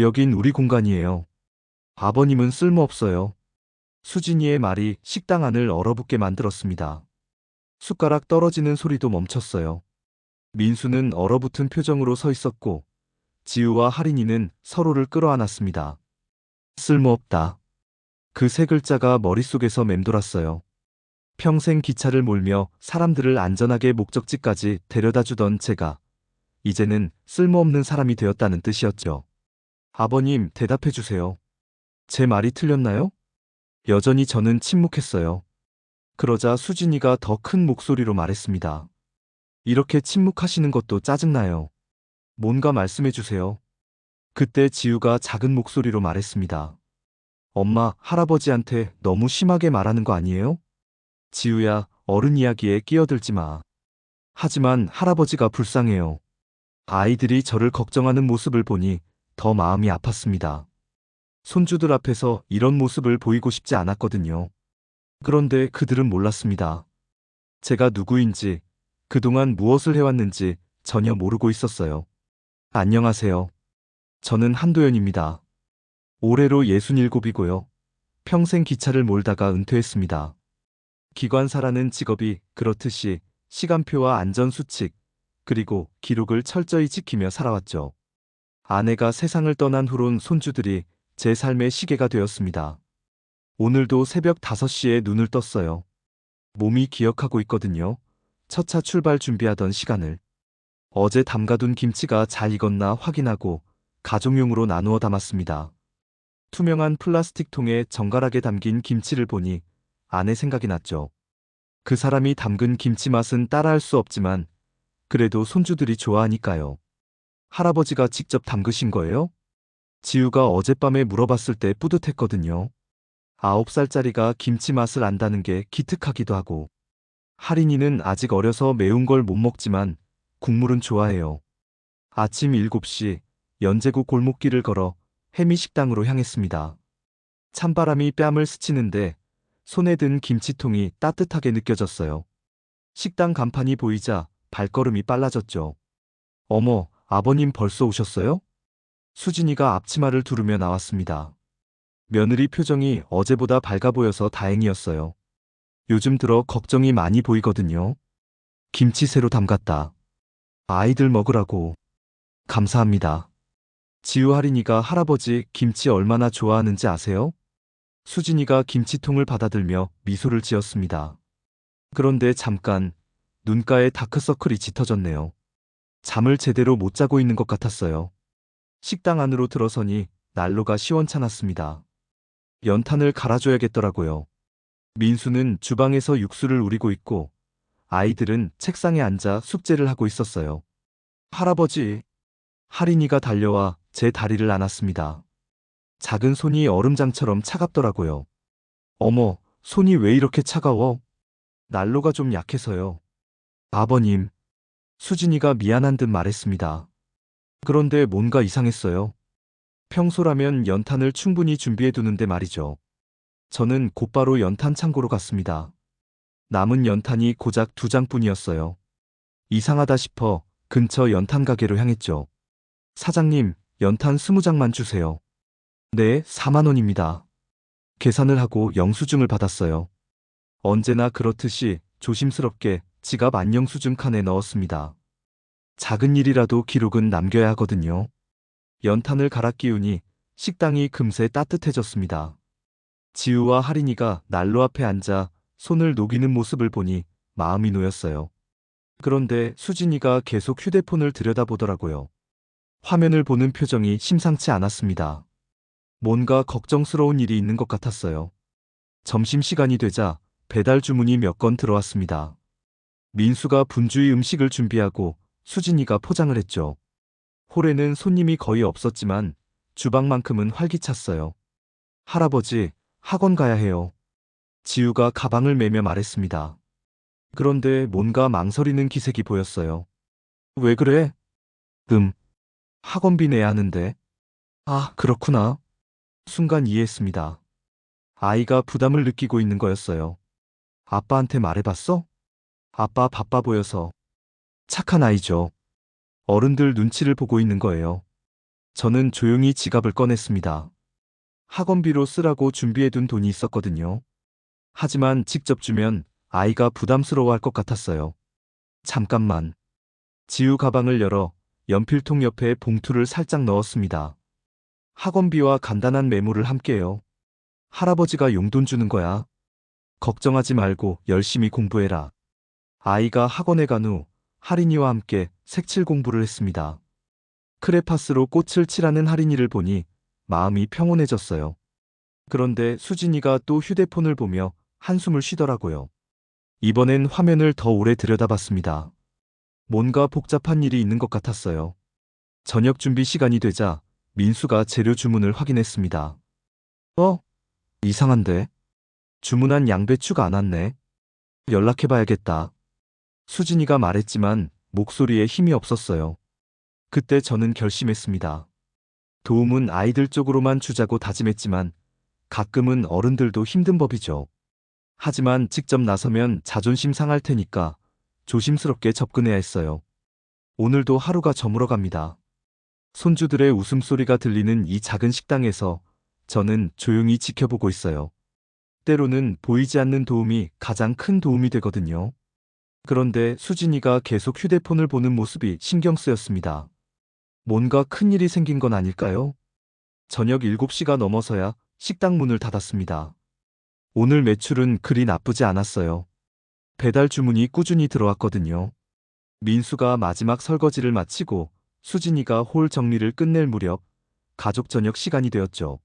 여긴 우리 공간이에요. 아버님은 쓸모없어요. 수진이의 말이 식당 안을 얼어붙게 만들었습니다. 숟가락 떨어지는 소리도 멈췄어요. 민수는 얼어붙은 표정으로 서 있었고, 지우와 할인이는 서로를 끌어안았습니다. 쓸모없다. 그 세 글자가 머릿속에서 맴돌았어요. 평생 기차를 몰며 사람들을 안전하게 목적지까지 데려다 주던 제가, 이제는 쓸모없는 사람이 되었다는 뜻이었죠. 아버님, 대답해 주세요. 제 말이 틀렸나요? 여전히 저는 침묵했어요. 그러자 수진이가 더 큰 목소리로 말했습니다. 이렇게 침묵하시는 것도 짜증나요. 뭔가 말씀해 주세요. 그때 지우가 작은 목소리로 말했습니다. 엄마, 할아버지한테 너무 심하게 말하는 거 아니에요? 지우야, 어른 이야기에 끼어들지 마. 하지만 할아버지가 불쌍해요. 아이들이 저를 걱정하는 모습을 보니 더 마음이 아팠습니다. 손주들 앞에서 이런 모습을 보이고 싶지 않았거든요. 그런데 그들은 몰랐습니다. 제가 누구인지, 그동안 무엇을 해왔는지 전혀 모르고 있었어요. 안녕하세요. 저는 한도연입니다. 올해로 67이고요. 평생 기차를 몰다가 은퇴했습니다. 기관사라는 직업이 그렇듯이 시간표와 안전수칙, 그리고 기록을 철저히 지키며 살아왔죠. 아내가 세상을 떠난 후론 손주들이 제 삶의 시계가 되었습니다. 오늘도 새벽 5시에 눈을 떴어요. 몸이 기억하고 있거든요. 첫 차 출발 준비하던 시간을. 어제 담가둔 김치가 잘 익었나 확인하고 가족용으로 나누어 담았습니다. 투명한 플라스틱 통에 정갈하게 담긴 김치를 보니 아내 생각이 났죠. 그 사람이 담근 김치 맛은 따라할 수 없지만 그래도 손주들이 좋아하니까요. 할아버지가 직접 담그신 거예요? 지우가 어젯밤에 물어봤을 때 뿌듯했거든요. 9살짜리가 김치 맛을 안다는 게 기특하기도 하고. 할인이는 아직 어려서 매운 걸 못 먹지만 국물은 좋아해요. 아침 7시 연제구 골목길을 걸어 해미 식당으로 향했습니다. 찬바람이 뺨을 스치는데 손에 든 김치통이 따뜻하게 느껴졌어요. 식당 간판이 보이자 발걸음이 빨라졌죠. 어머, 아버님 벌써 오셨어요? 수진이가 앞치마를 두르며 나왔습니다. 며느리 표정이 어제보다 밝아 보여서 다행이었어요. 요즘 들어 걱정이 많이 보이거든요. 김치 새로 담갔다. 아이들 먹으라고. 감사합니다. 지우 할인이가 할아버지 김치 얼마나 좋아하는지 아세요? 수진이가 김치통을 받아들며 미소를 지었습니다. 그런데 잠깐 눈가에 다크서클이 짙어졌네요. 잠을 제대로 못 자고 있는 것 같았어요. 식당 안으로 들어서니 난로가 시원찮았습니다. 연탄을 갈아줘야겠더라고요. 민수는 주방에서 육수를 우리고 있고 아이들은 책상에 앉아 숙제를 하고 있었어요. 할아버지, 할인이가 달려와 제 다리를 안았습니다. 작은 손이 얼음장처럼 차갑더라고요. 어머, 손이 왜 이렇게 차가워? 난로가 좀 약해서요. 아버님, 수진이가 미안한 듯 말했습니다. 그런데 뭔가 이상했어요. 평소라면 연탄을 충분히 준비해두는데 말이죠. 저는 곧바로 연탄 창고로 갔습니다. 남은 연탄이 고작 2장뿐이었어요. 이상하다 싶어 근처 연탄 가게로 향했죠. 사장님, 연탄 20장만 주세요. 네, 4만 원입니다. 계산을 하고 영수증을 받았어요. 언제나 그렇듯이 조심스럽게 지갑 안영수증 칸에 넣었습니다. 작은 일이라도 기록은 남겨야 하거든요. 연탄을 갈아 끼우니 식당이 금세 따뜻해졌습니다. 지우와 할인이가 난로 앞에 앉아 손을 녹이는 모습을 보니 마음이 놓였어요. 그런데 수진이가 계속 휴대폰을 들여다보더라고요. 화면을 보는 표정이 심상치 않았습니다. 뭔가 걱정스러운 일이 있는 것 같았어요. 점심시간이 되자 배달 주문이 몇 건 들어왔습니다. 민수가 분주히 음식을 준비하고 수진이가 포장을 했죠. 홀에는 손님이 거의 없었지만 주방만큼은 활기찼어요. 할아버지, 학원 가야 해요. 지우가 가방을 매며 말했습니다. 그런데 뭔가 망설이는 기색이 보였어요. 왜 그래? 학원비 내야 하는데. 아, 그렇구나. 순간 이해했습니다. 아이가 부담을 느끼고 있는 거였어요. 아빠한테 말해봤어? 아빠 바빠 보여서. 착한 아이죠. 어른들 눈치를 보고 있는 거예요. 저는 조용히 지갑을 꺼냈습니다. 학원비로 쓰라고 준비해둔 돈이 있었거든요. 하지만 직접 주면 아이가 부담스러워할 것 같았어요. 잠깐만. 지우 가방을 열어 연필통 옆에 봉투를 살짝 넣었습니다. 학원비와 간단한 메모를 함께요. 할아버지가 용돈 주는 거야. 걱정하지 말고 열심히 공부해라. 아이가 학원에 간 후 할인이와 함께 색칠 공부를 했습니다. 크레파스로 꽃을 칠하는 할인이를 보니 마음이 평온해졌어요. 그런데 수진이가 또 휴대폰을 보며 한숨을 쉬더라고요. 이번엔 화면을 더 오래 들여다봤습니다. 뭔가 복잡한 일이 있는 것 같았어요. 저녁 준비 시간이 되자 민수가 재료 주문을 확인했습니다. 이상한데? 주문한 양배추가 안 왔네. 연락해봐야겠다. 수진이가 말했지만 목소리에 힘이 없었어요. 그때 저는 결심했습니다. 도움은 아이들 쪽으로만 주자고 다짐했지만 가끔은 어른들도 힘든 법이죠. 하지만 직접 나서면 자존심 상할 테니까 조심스럽게 접근해야 했어요. 오늘도 하루가 저물어 갑니다. 손주들의 웃음소리가 들리는 이 작은 식당에서 저는 조용히 지켜보고 있어요. 때로는 보이지 않는 도움이 가장 큰 도움이 되거든요. 그런데 수진이가 계속 휴대폰을 보는 모습이 신경 쓰였습니다. 뭔가 큰일이 생긴 건 아닐까요? 저녁 7시가 넘어서야 식당 문을 닫았습니다. 오늘 매출은 그리 나쁘지 않았어요. 배달 주문이 꾸준히 들어왔거든요. 민수가 마지막 설거지를 마치고 수진이가 홀 정리를 끝낼 무렵 가족 저녁 시간이 되었죠.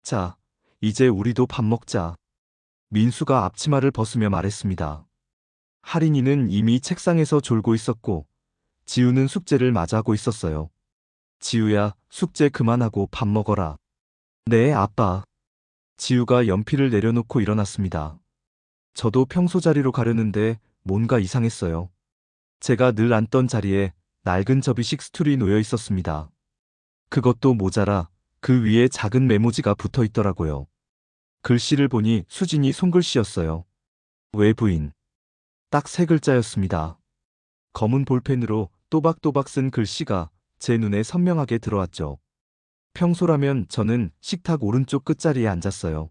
자, 이제 우리도 밥 먹자. 민수가 앞치마를 벗으며 말했습니다. 할인이는 이미 책상에서 졸고 있었고 지우는 숙제를 마저 하고 있었어요. 지우야, 숙제 그만하고 밥 먹어라. 네, 아빠. 지우가 연필을 내려놓고 일어났습니다. 저도 평소 자리로 가려는데 뭔가 이상했어요. 제가 늘 앉던 자리에 낡은 접이식 스툴이 놓여 있었습니다. 그것도 모자라 그 위에 작은 메모지가 붙어 있더라고요. 글씨를 보니 수진이 손글씨였어요. 외부인. 딱 3글자였습니다. 검은 볼펜으로 또박또박 쓴 글씨가 제 눈에 선명하게 들어왔죠. 평소라면 저는 식탁 오른쪽 끝자리에 앉았어요.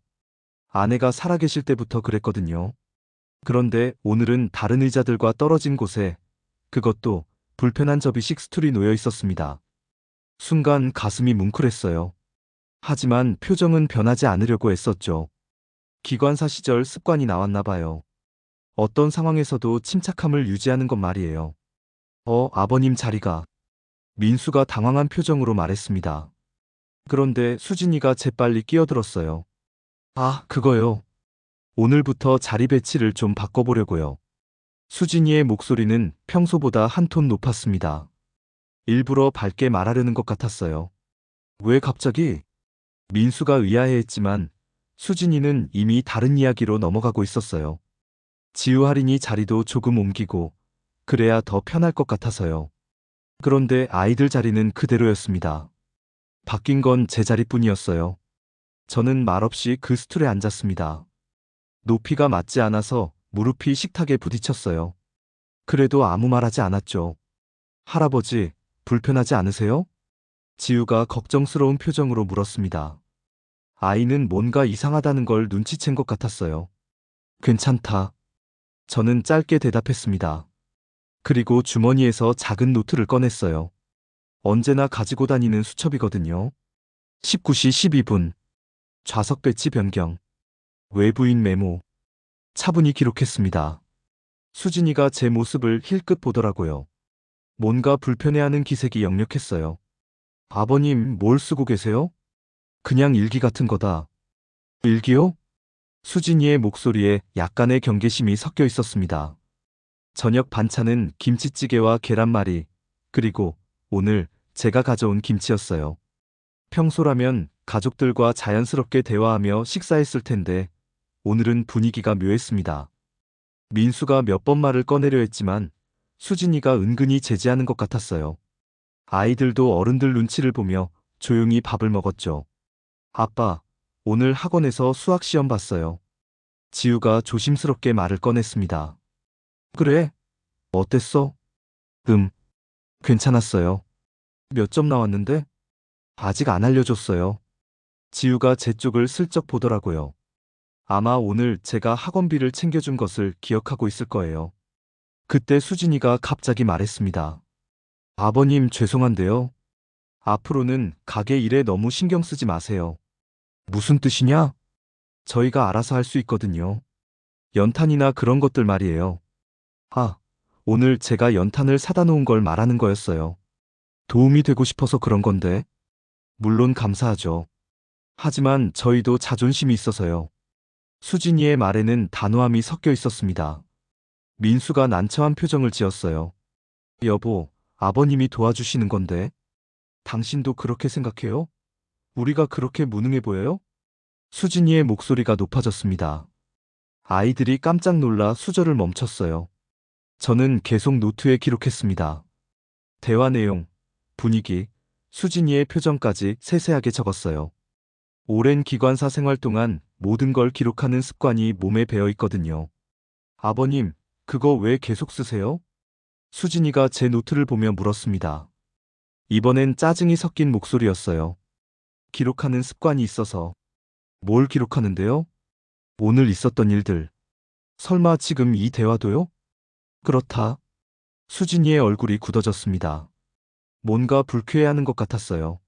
아내가 살아계실 때부터 그랬거든요. 그런데 오늘은 다른 의자들과 떨어진 곳에 그것도 불편한 접이식 스툴이 놓여 있었습니다. 순간 가슴이 뭉클했어요. 하지만 표정은 변하지 않으려고 애썼죠. 기관사 시절 습관이 나왔나 봐요. 어떤 상황에서도 침착함을 유지하는 것 말이에요. 아버님 자리가. 민수가 당황한 표정으로 말했습니다. 그런데 수진이가 재빨리 끼어들었어요. 그거요. 오늘부터 자리 배치를 좀 바꿔보려고요. 수진이의 목소리는 평소보다 한 톤 높았습니다. 일부러 밝게 말하려는 것 같았어요. 왜 갑자기? 민수가 의아해했지만 수진이는 이미 다른 이야기로 넘어가고 있었어요. 지우 할인이 자리도 조금 옮기고 그래야 더 편할 것 같아서요. 그런데 아이들 자리는 그대로였습니다. 바뀐 건 제 자리뿐이었어요. 저는 말없이 그 스툴에 앉았습니다. 높이가 맞지 않아서 무릎이 식탁에 부딪혔어요. 그래도 아무 말하지 않았죠. 할아버지, 불편하지 않으세요? 지우가 걱정스러운 표정으로 물었습니다. 아이는 뭔가 이상하다는 걸 눈치챈 것 같았어요. 괜찮다. 저는 짧게 대답했습니다. 그리고 주머니에서 작은 노트를 꺼냈어요. 언제나 가지고 다니는 수첩이거든요. 19시 12분. 좌석 배치 변경. 외부인 메모. 차분히 기록했습니다. 수진이가 제 모습을 힐끗 보더라고요. 뭔가 불편해하는 기색이 역력했어요. 아버님, 뭘 쓰고 계세요? 그냥 일기 같은 거다. 일기요? 수진이의 목소리에 약간의 경계심이 섞여 있었습니다. 저녁 반찬은 김치찌개와 계란말이, 그리고 오늘 제가 가져온 김치였어요. 평소라면 가족들과 자연스럽게 대화하며 식사했을 텐데 오늘은 분위기가 묘했습니다. 민수가 몇 번 말을 꺼내려 했지만 수진이가 은근히 제지하는 것 같았어요. 아이들도 어른들 눈치를 보며 조용히 밥을 먹었죠. 아빠, 오늘 학원에서 수학 시험 봤어요. 지우가 조심스럽게 말을 꺼냈습니다. 그래? 어땠어? 괜찮았어요. 몇 점 나왔는데? 아직 안 알려줬어요. 지우가 제 쪽을 슬쩍 보더라고요. 아마 오늘 제가 학원비를 챙겨준 것을 기억하고 있을 거예요. 그때 수진이가 갑자기 말했습니다. 아버님 죄송한데요. 앞으로는 가게 일에 너무 신경 쓰지 마세요. 무슨 뜻이냐? 저희가 알아서 할 수 있거든요. 연탄이나 그런 것들 말이에요. 아, 오늘 제가 연탄을 사다 놓은 걸 말하는 거였어요. 도움이 되고 싶어서 그런 건데. 물론 감사하죠. 하지만 저희도 자존심이 있어서요. 수진이의 말에는 단호함이 섞여 있었습니다. 민수가 난처한 표정을 지었어요. 여보, 아버님이 도와주시는 건데. 당신도 그렇게 생각해요? 우리가 그렇게 무능해 보여요? 수진이의 목소리가 높아졌습니다. 아이들이 깜짝 놀라 수저를 멈췄어요. 저는 계속 노트에 기록했습니다. 대화 내용, 분위기, 수진이의 표정까지 세세하게 적었어요. 오랜 기관사 생활 동안 모든 걸 기록하는 습관이 몸에 배어 있거든요. 아버님, 그거 왜 계속 쓰세요? 수진이가 제 노트를 보며 물었습니다. 이번엔 짜증이 섞인 목소리였어요. 기록하는 습관이 있어서. 뭘 기록하는데요? 오늘 있었던 일들. 설마 지금 이 대화도요? 그렇다. 수진이의 얼굴이 굳어졌습니다. 뭔가 불쾌해하는 것 같았어요.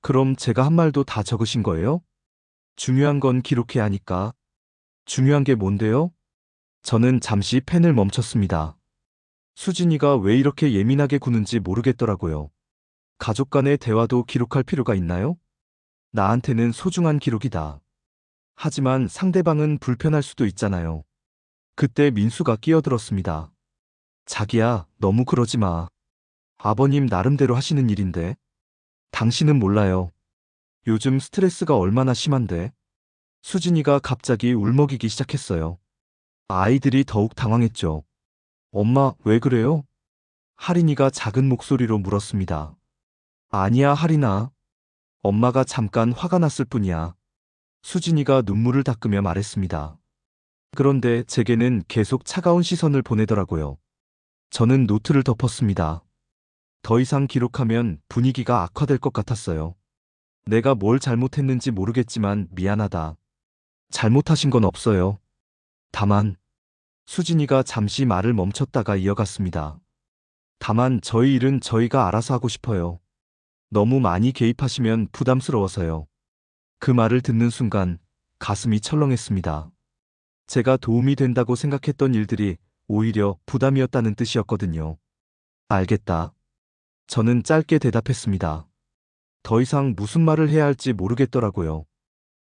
그럼 제가 한 말도 다 적으신 거예요? 중요한 건 기록해야 하니까. 중요한 게 뭔데요? 저는 잠시 펜을 멈췄습니다. 수진이가 왜 이렇게 예민하게 구는지 모르겠더라고요. 가족 간의 대화도 기록할 필요가 있나요? 나한테는 소중한 기록이다. 하지만 상대방은 불편할 수도 있잖아요. 그때 민수가 끼어들었습니다. 자기야, 너무 그러지 마. 아버님 나름대로 하시는 일인데. 당신은 몰라요. 요즘 스트레스가 얼마나 심한데. 수진이가 갑자기 울먹이기 시작했어요. 아이들이 더욱 당황했죠. 엄마, 왜 그래요? 하린이가 작은 목소리로 물었습니다. 아니야, 하린아. 엄마가 잠깐 화가 났을 뿐이야. 수진이가 눈물을 닦으며 말했습니다. 그런데 제게는 계속 차가운 시선을 보내더라고요. 저는 노트를 덮었습니다. 더 이상 기록하면 분위기가 악화될 것 같았어요. 내가 뭘 잘못했는지 모르겠지만 미안하다. 잘못하신 건 없어요. 다만, 수진이가 잠시 말을 멈췄다가 이어갔습니다. 다만 저희 일은 저희가 알아서 하고 싶어요. 너무 많이 개입하시면 부담스러워서요. 그 말을 듣는 순간 가슴이 철렁했습니다. 제가 도움이 된다고 생각했던 일들이 오히려 부담이었다는 뜻이었거든요. 알겠다. 저는 짧게 대답했습니다. 더 이상 무슨 말을 해야 할지 모르겠더라고요.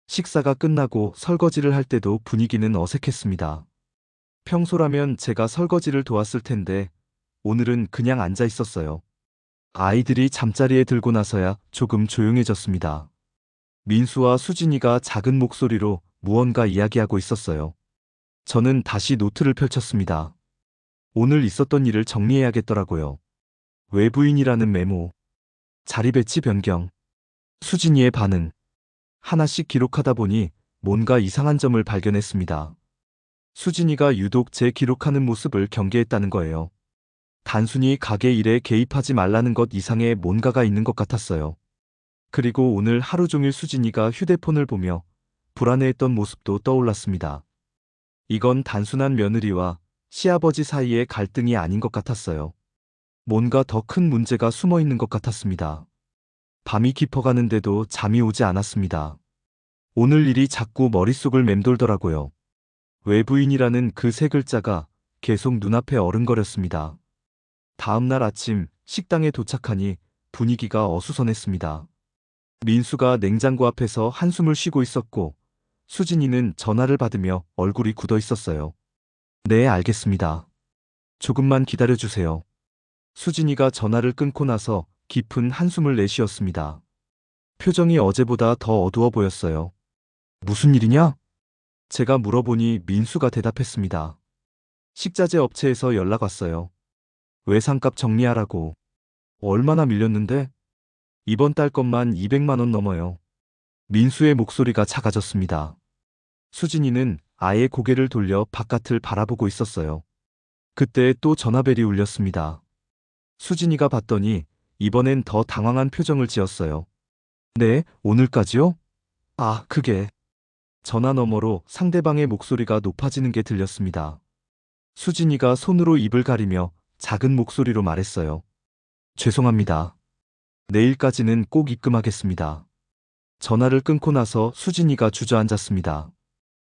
식사가 끝나고 설거지를 할 때도 분위기는 어색했습니다. 평소라면 제가 설거지를 도왔을 텐데 오늘은 그냥 앉아 있었어요. 아이들이 잠자리에 들고 나서야 조금 조용해졌습니다. 민수와 수진이가 작은 목소리로 무언가 이야기하고 있었어요. 저는 다시 노트를 펼쳤습니다. 오늘 있었던 일을 정리해야겠더라고요. 외부인이라는 메모, 자리 배치 변경, 수진이의 반응. 하나씩 기록하다 보니 뭔가 이상한 점을 발견했습니다. 수진이가 유독 제 기록하는 모습을 경계했다는 거예요. 단순히 가게 일에 개입하지 말라는 것 이상의 뭔가가 있는 것 같았어요. 그리고 오늘 하루 종일 수진이가 휴대폰을 보며 불안해했던 모습도 떠올랐습니다. 이건 단순한 며느리와 시아버지 사이의 갈등이 아닌 것 같았어요. 뭔가 더 큰 문제가 숨어 있는 것 같았습니다. 밤이 깊어가는데도 잠이 오지 않았습니다. 오늘 일이 자꾸 머릿속을 맴돌더라고요. 외부인이라는 그 세 글자가 계속 눈앞에 어른거렸습니다. 다음 날 아침 식당에 도착하니 분위기가 어수선했습니다. 민수가 냉장고 앞에서 한숨을 쉬고 있었고 수진이는 전화를 받으며 얼굴이 굳어 있었어요. 네, 알겠습니다. 조금만 기다려주세요. 수진이가 전화를 끊고 나서 깊은 한숨을 내쉬었습니다. 표정이 어제보다 더 어두워 보였어요. 무슨 일이냐? 제가 물어보니 민수가 대답했습니다. 식자재 업체에서 연락 왔어요. 외상값 정리하라고. 얼마나 밀렸는데? 이번 달 것만 200만 원 넘어요. 민수의 목소리가 작아졌습니다. 수진이는 아예 고개를 돌려 바깥을 바라보고 있었어요. 그때 또 전화벨이 울렸습니다. 수진이가 받더니 이번엔 더 당황한 표정을 지었어요. 네, 오늘까지요? 아, 그게. 전화 너머로 상대방의 목소리가 높아지는 게 들렸습니다. 수진이가 손으로 입을 가리며 작은 목소리로 말했어요. 죄송합니다. 내일까지는 꼭 입금하겠습니다. 전화를 끊고 나서 수진이가 주저앉았습니다.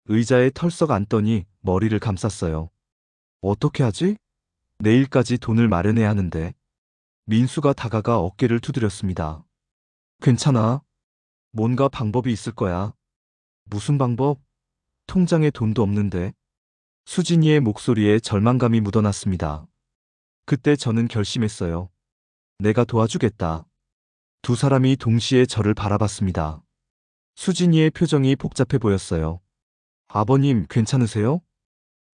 의자에 털썩 앉더니 머리를 감쌌어요. 어떻게 하지? 내일까지 돈을 마련해야 하는데. 민수가 다가가 어깨를 두드렸습니다. 괜찮아. 뭔가 방법이 있을 거야. 무슨 방법? 통장에 돈도 없는데. 수진이의 목소리에 절망감이 묻어났습니다. 그때 저는 결심했어요. 내가 도와주겠다. 두 사람이 동시에 저를 바라봤습니다. 수진이의 표정이 복잡해 보였어요. 아버님, 괜찮으세요?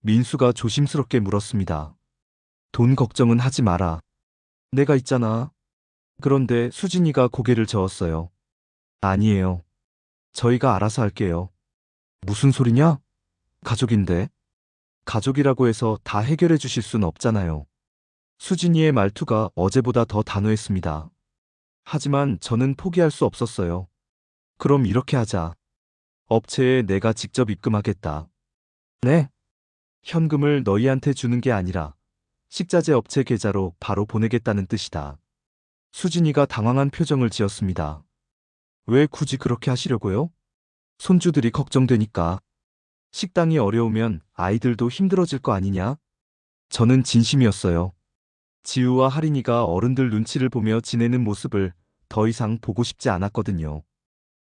민수가 조심스럽게 물었습니다. 돈 걱정은 하지 마라. 내가 있잖아. 그런데 수진이가 고개를 저었어요. 아니에요. 저희가 알아서 할게요. 무슨 소리냐? 가족인데. 가족이라고 해서 다 해결해 주실 순 없잖아요. 수진이의 말투가 어제보다 더 단호했습니다. 하지만 저는 포기할 수 없었어요. 그럼 이렇게 하자. 업체에 내가 직접 입금하겠다. 네? 현금을 너희한테 주는 게 아니라 식자재 업체 계좌로 바로 보내겠다는 뜻이다. 수진이가 당황한 표정을 지었습니다. 왜 굳이 그렇게 하시려고요? 손주들이 걱정되니까. 식당이 어려우면 아이들도 힘들어질 거 아니냐? 저는 진심이었어요. 지우와 하린이가 어른들 눈치를 보며 지내는 모습을 더 이상 보고 싶지 않았거든요.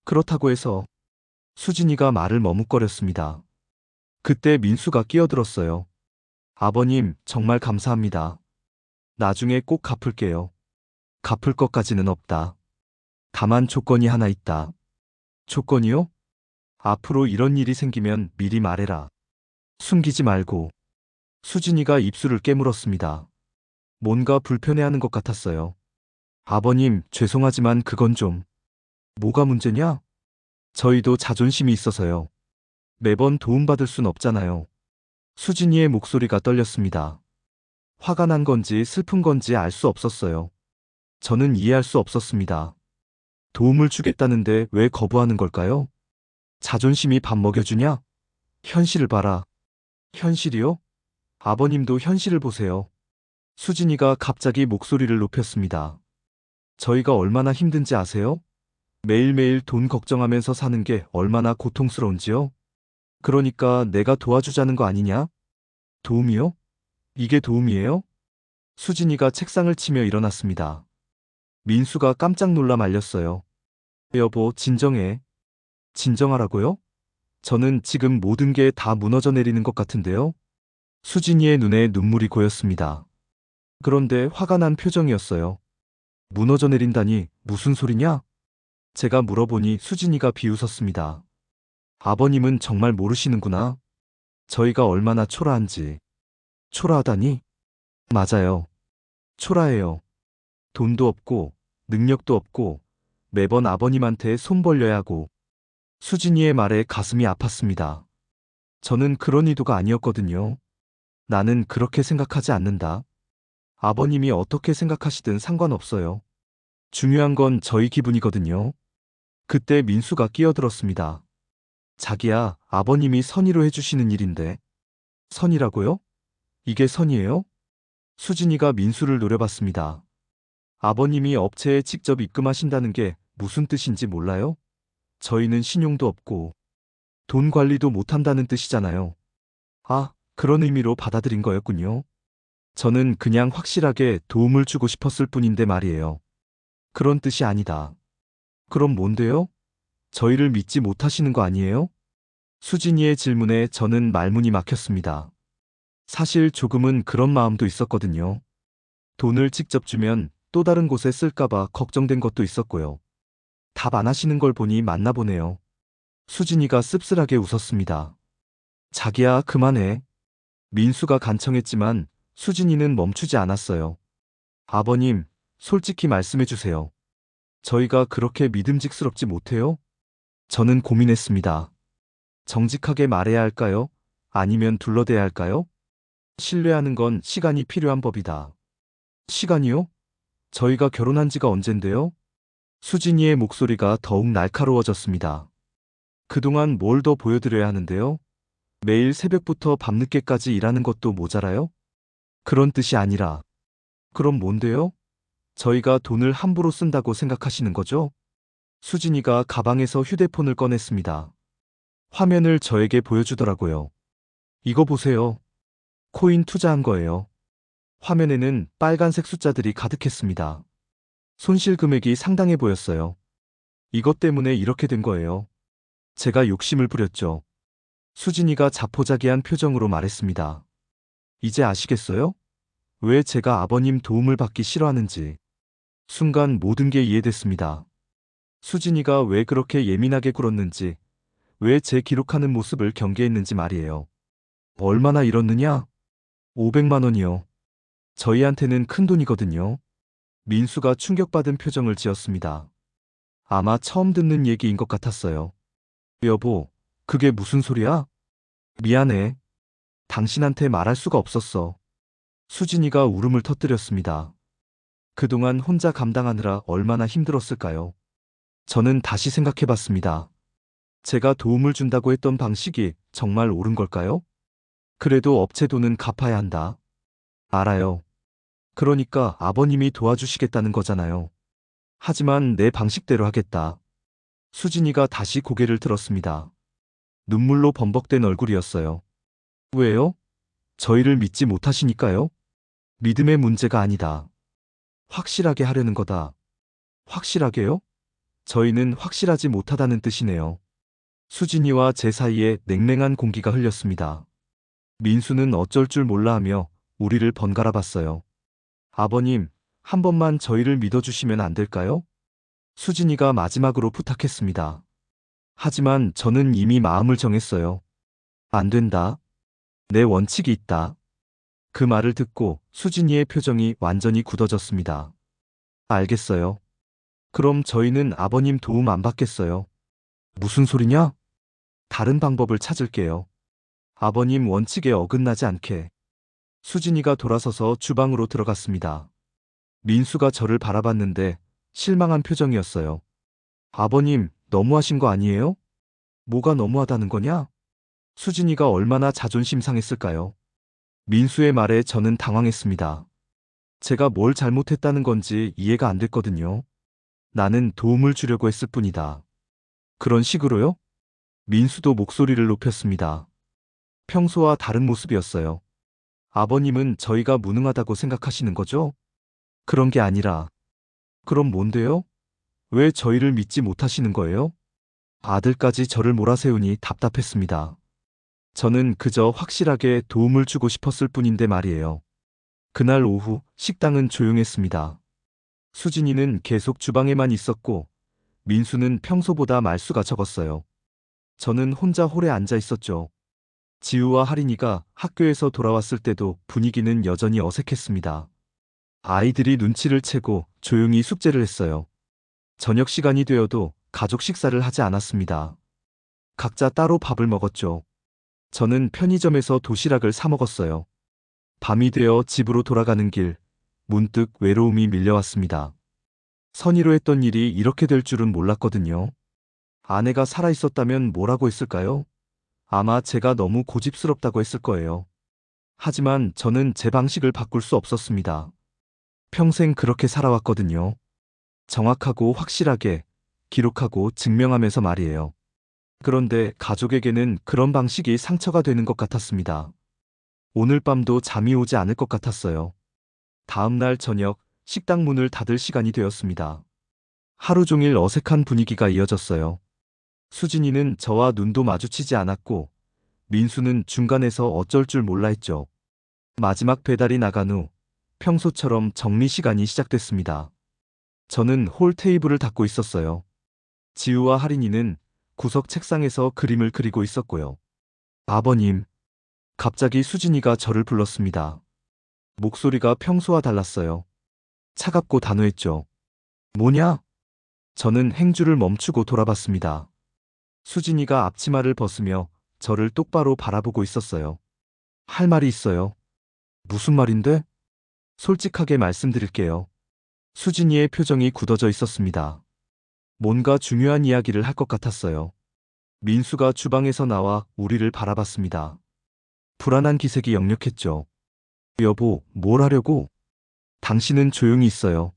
그렇다고 해서 수진이가 말을 머뭇거렸습니다. 그때 민수가 끼어들었어요. 아버님, 정말 감사합니다. 나중에 꼭 갚을게요. 갚을 것까지는 없다. 다만 조건이 하나 있다. 조건이요? 앞으로 이런 일이 생기면 미리 말해라. 숨기지 말고. 수진이가 입술을 깨물었습니다. 뭔가 불편해하는 것 같았어요. 아버님, 죄송하지만 그건 좀. 뭐가 문제냐? 저희도 자존심이 있어서요. 매번 도움받을 순 없잖아요. 수진이의 목소리가 떨렸습니다. 화가 난 건지 슬픈 건지 알 수 없었어요. 저는 이해할 수 없었습니다. 도움을 주겠다는데 왜 거부하는 걸까요? 자존심이 밥 먹여주냐? 현실을 봐라. 현실이요? 아버님도 현실을 보세요. 수진이가 갑자기 목소리를 높였습니다. 저희가 얼마나 힘든지 아세요? 매일매일 돈 걱정하면서 사는 게 얼마나 고통스러운지요? 그러니까 내가 도와주자는 거 아니냐? 도움이요? 이게 도움이에요? 수진이가 책상을 치며 일어났습니다. 민수가 깜짝 놀라 말렸어요. 여보, 진정해. 진정하라고요? 저는 지금 모든 게 다 무너져 내리는 것 같은데요? 수진이의 눈에 눈물이 고였습니다. 그런데 화가 난 표정이었어요. 무너져 내린다니 무슨 소리냐? 제가 물어보니 수진이가 비웃었습니다. 아버님은 정말 모르시는구나. 저희가 얼마나 초라한지. 초라하다니? 맞아요. 초라해요. 돈도 없고, 능력도 없고, 매번 아버님한테 손 벌려야 하고. 수진이의 말에 가슴이 아팠습니다. 저는 그런 의도가 아니었거든요. 나는 그렇게 생각하지 않는다. 아버님이 어떻게 생각하시든 상관없어요. 중요한 건 저희 기분이거든요. 그때 민수가 끼어들었습니다. 자기야, 아버님이 선의로 해주시는 일인데. 선이라고요? 이게 선이에요? 수진이가 민수를 노려봤습니다. 아버님이 업체에 직접 입금하신다는 게 무슨 뜻인지 몰라요? 저희는 신용도 없고 돈 관리도 못한다는 뜻이잖아요. 아, 그런 의미로 받아들인 거였군요. 저는 그냥 확실하게 도움을 주고 싶었을 뿐인데 말이에요. 그런 뜻이 아니다. 그럼 뭔데요? 저희를 믿지 못하시는 거 아니에요? 수진이의 질문에 저는 말문이 막혔습니다. 사실 조금은 그런 마음도 있었거든요. 돈을 직접 주면 또 다른 곳에 쓸까봐 걱정된 것도 있었고요. 답 안 하시는 걸 보니 맞나 보네요. 수진이가 씁쓸하게 웃었습니다. 자기야, 그만해. 민수가 간청했지만 수진이는 멈추지 않았어요. 아버님, 솔직히 말씀해 주세요. 저희가 그렇게 믿음직스럽지 못해요? 저는 고민했습니다. 정직하게 말해야 할까요? 아니면 둘러대야 할까요? 신뢰하는 건 시간이 필요한 법이다. 시간이요? 저희가 결혼한 지가 언젠데요? 수진이의 목소리가 더욱 날카로워졌습니다. 그동안 뭘 더 보여드려야 하는데요? 매일 새벽부터 밤늦게까지 일하는 것도 모자라요? 그런 뜻이 아니라, 그럼 뭔데요? 저희가 돈을 함부로 쓴다고 생각하시는 거죠? 수진이가 가방에서 휴대폰을 꺼냈습니다. 화면을 저에게 보여주더라고요. 이거 보세요. 코인 투자한 거예요. 화면에는 빨간색 숫자들이 가득했습니다. 손실 금액이 상당해 보였어요. 이것 때문에 이렇게 된 거예요. 제가 욕심을 부렸죠. 수진이가 자포자기한 표정으로 말했습니다. 이제 아시겠어요? 왜 제가 아버님 도움을 받기 싫어하는지. 순간 모든 게 이해됐습니다. 수진이가 왜 그렇게 예민하게 굴었는지, 왜 제 기록하는 모습을 경계했는지 말이에요. 얼마나 잃었느냐? 500만 원이요. 저희한테는 큰 돈이거든요. 민수가 충격받은 표정을 지었습니다. 아마 처음 듣는 얘기인 것 같았어요. 여보, 그게 무슨 소리야? 미안해. 당신한테 말할 수가 없었어. 수진이가 울음을 터뜨렸습니다. 그동안 혼자 감당하느라 얼마나 힘들었을까요? 저는 다시 생각해 봤습니다. 제가 도움을 준다고 했던 방식이 정말 옳은 걸까요? 그래도 업체 돈은 갚아야 한다. 알아요. 그러니까 아버님이 도와주시겠다는 거잖아요. 하지만 내 방식대로 하겠다. 수진이가 다시 고개를 들었습니다. 눈물로 범벅된 얼굴이었어요. 왜요? 저희를 믿지 못하시니까요? 믿음의 문제가 아니다. 확실하게 하려는 거다. 확실하게요? 저희는 확실하지 못하다는 뜻이네요. 수진이와 제 사이에 냉랭한 공기가 흘렸습니다. 민수는 어쩔 줄 몰라 하며 우리를 번갈아 봤어요. 아버님, 한 번만 저희를 믿어주시면 안 될까요? 수진이가 마지막으로 부탁했습니다. 하지만 저는 이미 마음을 정했어요. 안 된다. 내 원칙이 있다. 그 말을 듣고 수진이의 표정이 완전히 굳어졌습니다. 알겠어요. 그럼 저희는 아버님 도움 안 받겠어요. 무슨 소리냐? 다른 방법을 찾을게요. 아버님 원칙에 어긋나지 않게. 수진이가 돌아서서 주방으로 들어갔습니다. 민수가 저를 바라봤는데 실망한 표정이었어요. 아버님, 너무하신 거 아니에요? 뭐가 너무하다는 거냐? 수진이가 얼마나 자존심 상했을까요? 민수의 말에 저는 당황했습니다. 제가 뭘 잘못했다는 건지 이해가 안 됐거든요. 나는 도움을 주려고 했을 뿐이다. 그런 식으로요? 민수도 목소리를 높였습니다. 평소와 다른 모습이었어요. 아버님은 저희가 무능하다고 생각하시는 거죠? 그런 게 아니라. 그럼 뭔데요? 왜 저희를 믿지 못하시는 거예요? 아들까지 저를 몰아세우니 답답했습니다. 저는 그저 확실하게 도움을 주고 싶었을 뿐인데 말이에요. 그날 오후 식당은 조용했습니다. 수진이는 계속 주방에만 있었고 민수는 평소보다 말수가 적었어요. 저는 혼자 홀에 앉아 있었죠. 지우와 하린이가 학교에서 돌아왔을 때도 분위기는 여전히 어색했습니다. 아이들이 눈치를 채고 조용히 숙제를 했어요. 저녁 시간이 되어도 가족 식사를 하지 않았습니다. 각자 따로 밥을 먹었죠. 저는 편의점에서 도시락을 사 먹었어요. 밤이 되어 집으로 돌아가는 길, 문득 외로움이 밀려왔습니다. 선의로 했던 일이 이렇게 될 줄은 몰랐거든요. 아내가 살아있었다면 뭐라고 했을까요? 아마 제가 너무 고집스럽다고 했을 거예요. 하지만 저는 제 방식을 바꿀 수 없었습니다. 평생 그렇게 살아왔거든요. 정확하고 확실하게, 기록하고 증명하면서 말이에요. 그런데 가족에게는 그런 방식이 상처가 되는 것 같았습니다. 오늘 밤도 잠이 오지 않을 것 같았어요. 다음 날 저녁, 식당 문을 닫을 시간이 되었습니다. 하루 종일 어색한 분위기가 이어졌어요. 수진이는 저와 눈도 마주치지 않았고, 민수는 중간에서 어쩔 줄 몰라 했죠. 마지막 배달이 나간 후, 평소처럼 정리 시간이 시작됐습니다. 저는 홀 테이블을 닦고 있었어요. 지우와 하린이는 구석 책상에서 그림을 그리고 있었고요. 아버님, 갑자기 수진이가 저를 불렀습니다. 목소리가 평소와 달랐어요. 차갑고 단호했죠. 뭐냐? 저는 행주를 멈추고 돌아봤습니다. 수진이가 앞치마를 벗으며 저를 똑바로 바라보고 있었어요. 할 말이 있어요. 무슨 말인데? 솔직하게 말씀드릴게요. 수진이의 표정이 굳어져 있었습니다. 뭔가 중요한 이야기를 할 것 같았어요. 민수가 주방에서 나와 우리를 바라봤습니다. 불안한 기색이 역력했죠. 여보, 뭘 하려고? 당신은 조용히 있어요.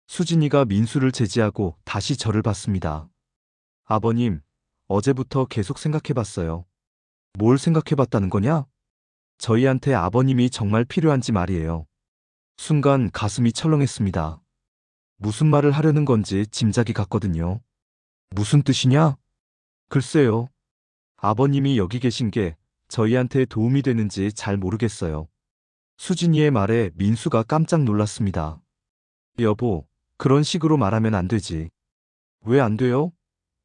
수진이가 민수를 제지하고 다시 저를 봤습니다. 아버님, 어제부터 계속 생각해봤어요. 뭘 생각해봤다는 거냐? 저희한테 아버님이 정말 필요한지 말이에요. 순간 가슴이 철렁했습니다. 무슨 말을 하려는 건지 짐작이 갔거든요. 무슨 뜻이냐? 글쎄요. 아버님이 여기 계신 게 저희한테 도움이 되는지 잘 모르겠어요. 수진이의 말에 민수가 깜짝 놀랐습니다. 여보, 그런 식으로 말하면 안 되지. 왜 안 돼요?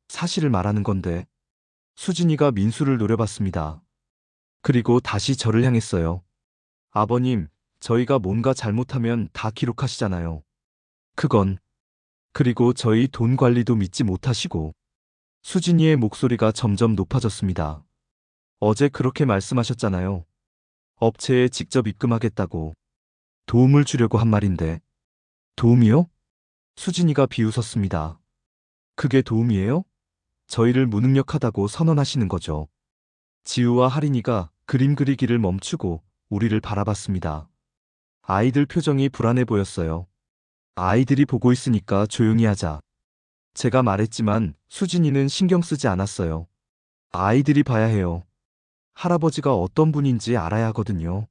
사실을 말하는 건데. 수진이가 민수를 노려봤습니다. 그리고 다시 저를 향했어요. 아버님, 저희가 뭔가 잘못하면 다 기록하시잖아요. 그건. 그리고 저희 돈 관리도 믿지 못하시고. 수진이의 목소리가 점점 높아졌습니다. 어제 그렇게 말씀하셨잖아요. 업체에 직접 입금하겠다고. 도움을 주려고 한 말인데. 도움이요? 수진이가 비웃었습니다. 그게 도움이에요? 저희를 무능력하다고 선언하시는 거죠. 지우와 하린이가 그림 그리기를 멈추고 우리를 바라봤습니다. 아이들 표정이 불안해 보였어요. 아이들이 보고 있으니까 조용히 하자. 제가 말했지만 수진이는 신경 쓰지 않았어요. 아이들이 봐야 해요. 할아버지가 어떤 분인지 알아야 하거든요.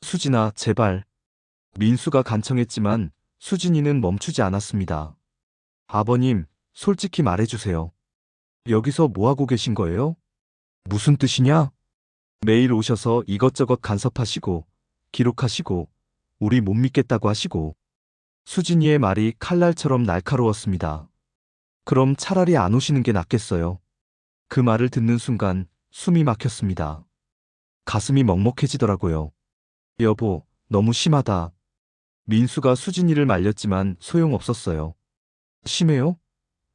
수진아, 제발. 민수가 간청했지만 수진이는 멈추지 않았습니다. 아버님, 솔직히 말해주세요. 여기서 뭐 하고 계신 거예요? 무슨 뜻이냐? 매일 오셔서 이것저것 간섭하시고, 기록하시고, 우리 못 믿겠다고 하시고. 수진이의 말이 칼날처럼 날카로웠습니다. 그럼 차라리 안 오시는 게 낫겠어요. 그 말을 듣는 순간 숨이 막혔습니다. 가슴이 먹먹해지더라고요. 여보, 너무 심하다. 민수가 수진이를 말렸지만 소용없었어요. 심해요?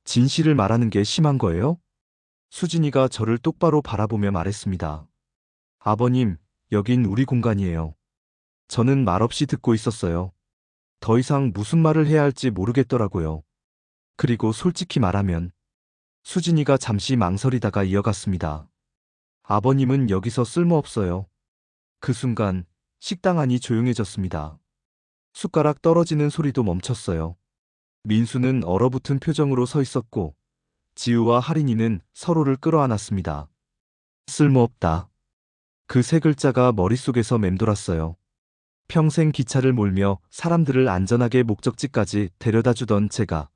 진실을 말하는 게 심한 거예요? 수진이가 저를 똑바로 바라보며 말했습니다. 아버님, 여긴 우리 공간이에요. 저는 말없이 듣고 있었어요. 더 이상 무슨 말을 해야 할지 모르겠더라고요. 그리고 솔직히 말하면 수진이가 잠시 망설이다가 이어갔습니다. 아버님은 여기서 쓸모없어요. 그 순간 식당 안이 조용해졌습니다. 숟가락 떨어지는 소리도 멈췄어요. 민수는 얼어붙은 표정으로 서 있었고 지우와 하린이는 서로를 끌어안았습니다. 쓸모없다. 그 세 글자가 머릿속에서 맴돌았어요. 평생 기차를 몰며 사람들을 안전하게 목적지까지 데려다주던 제가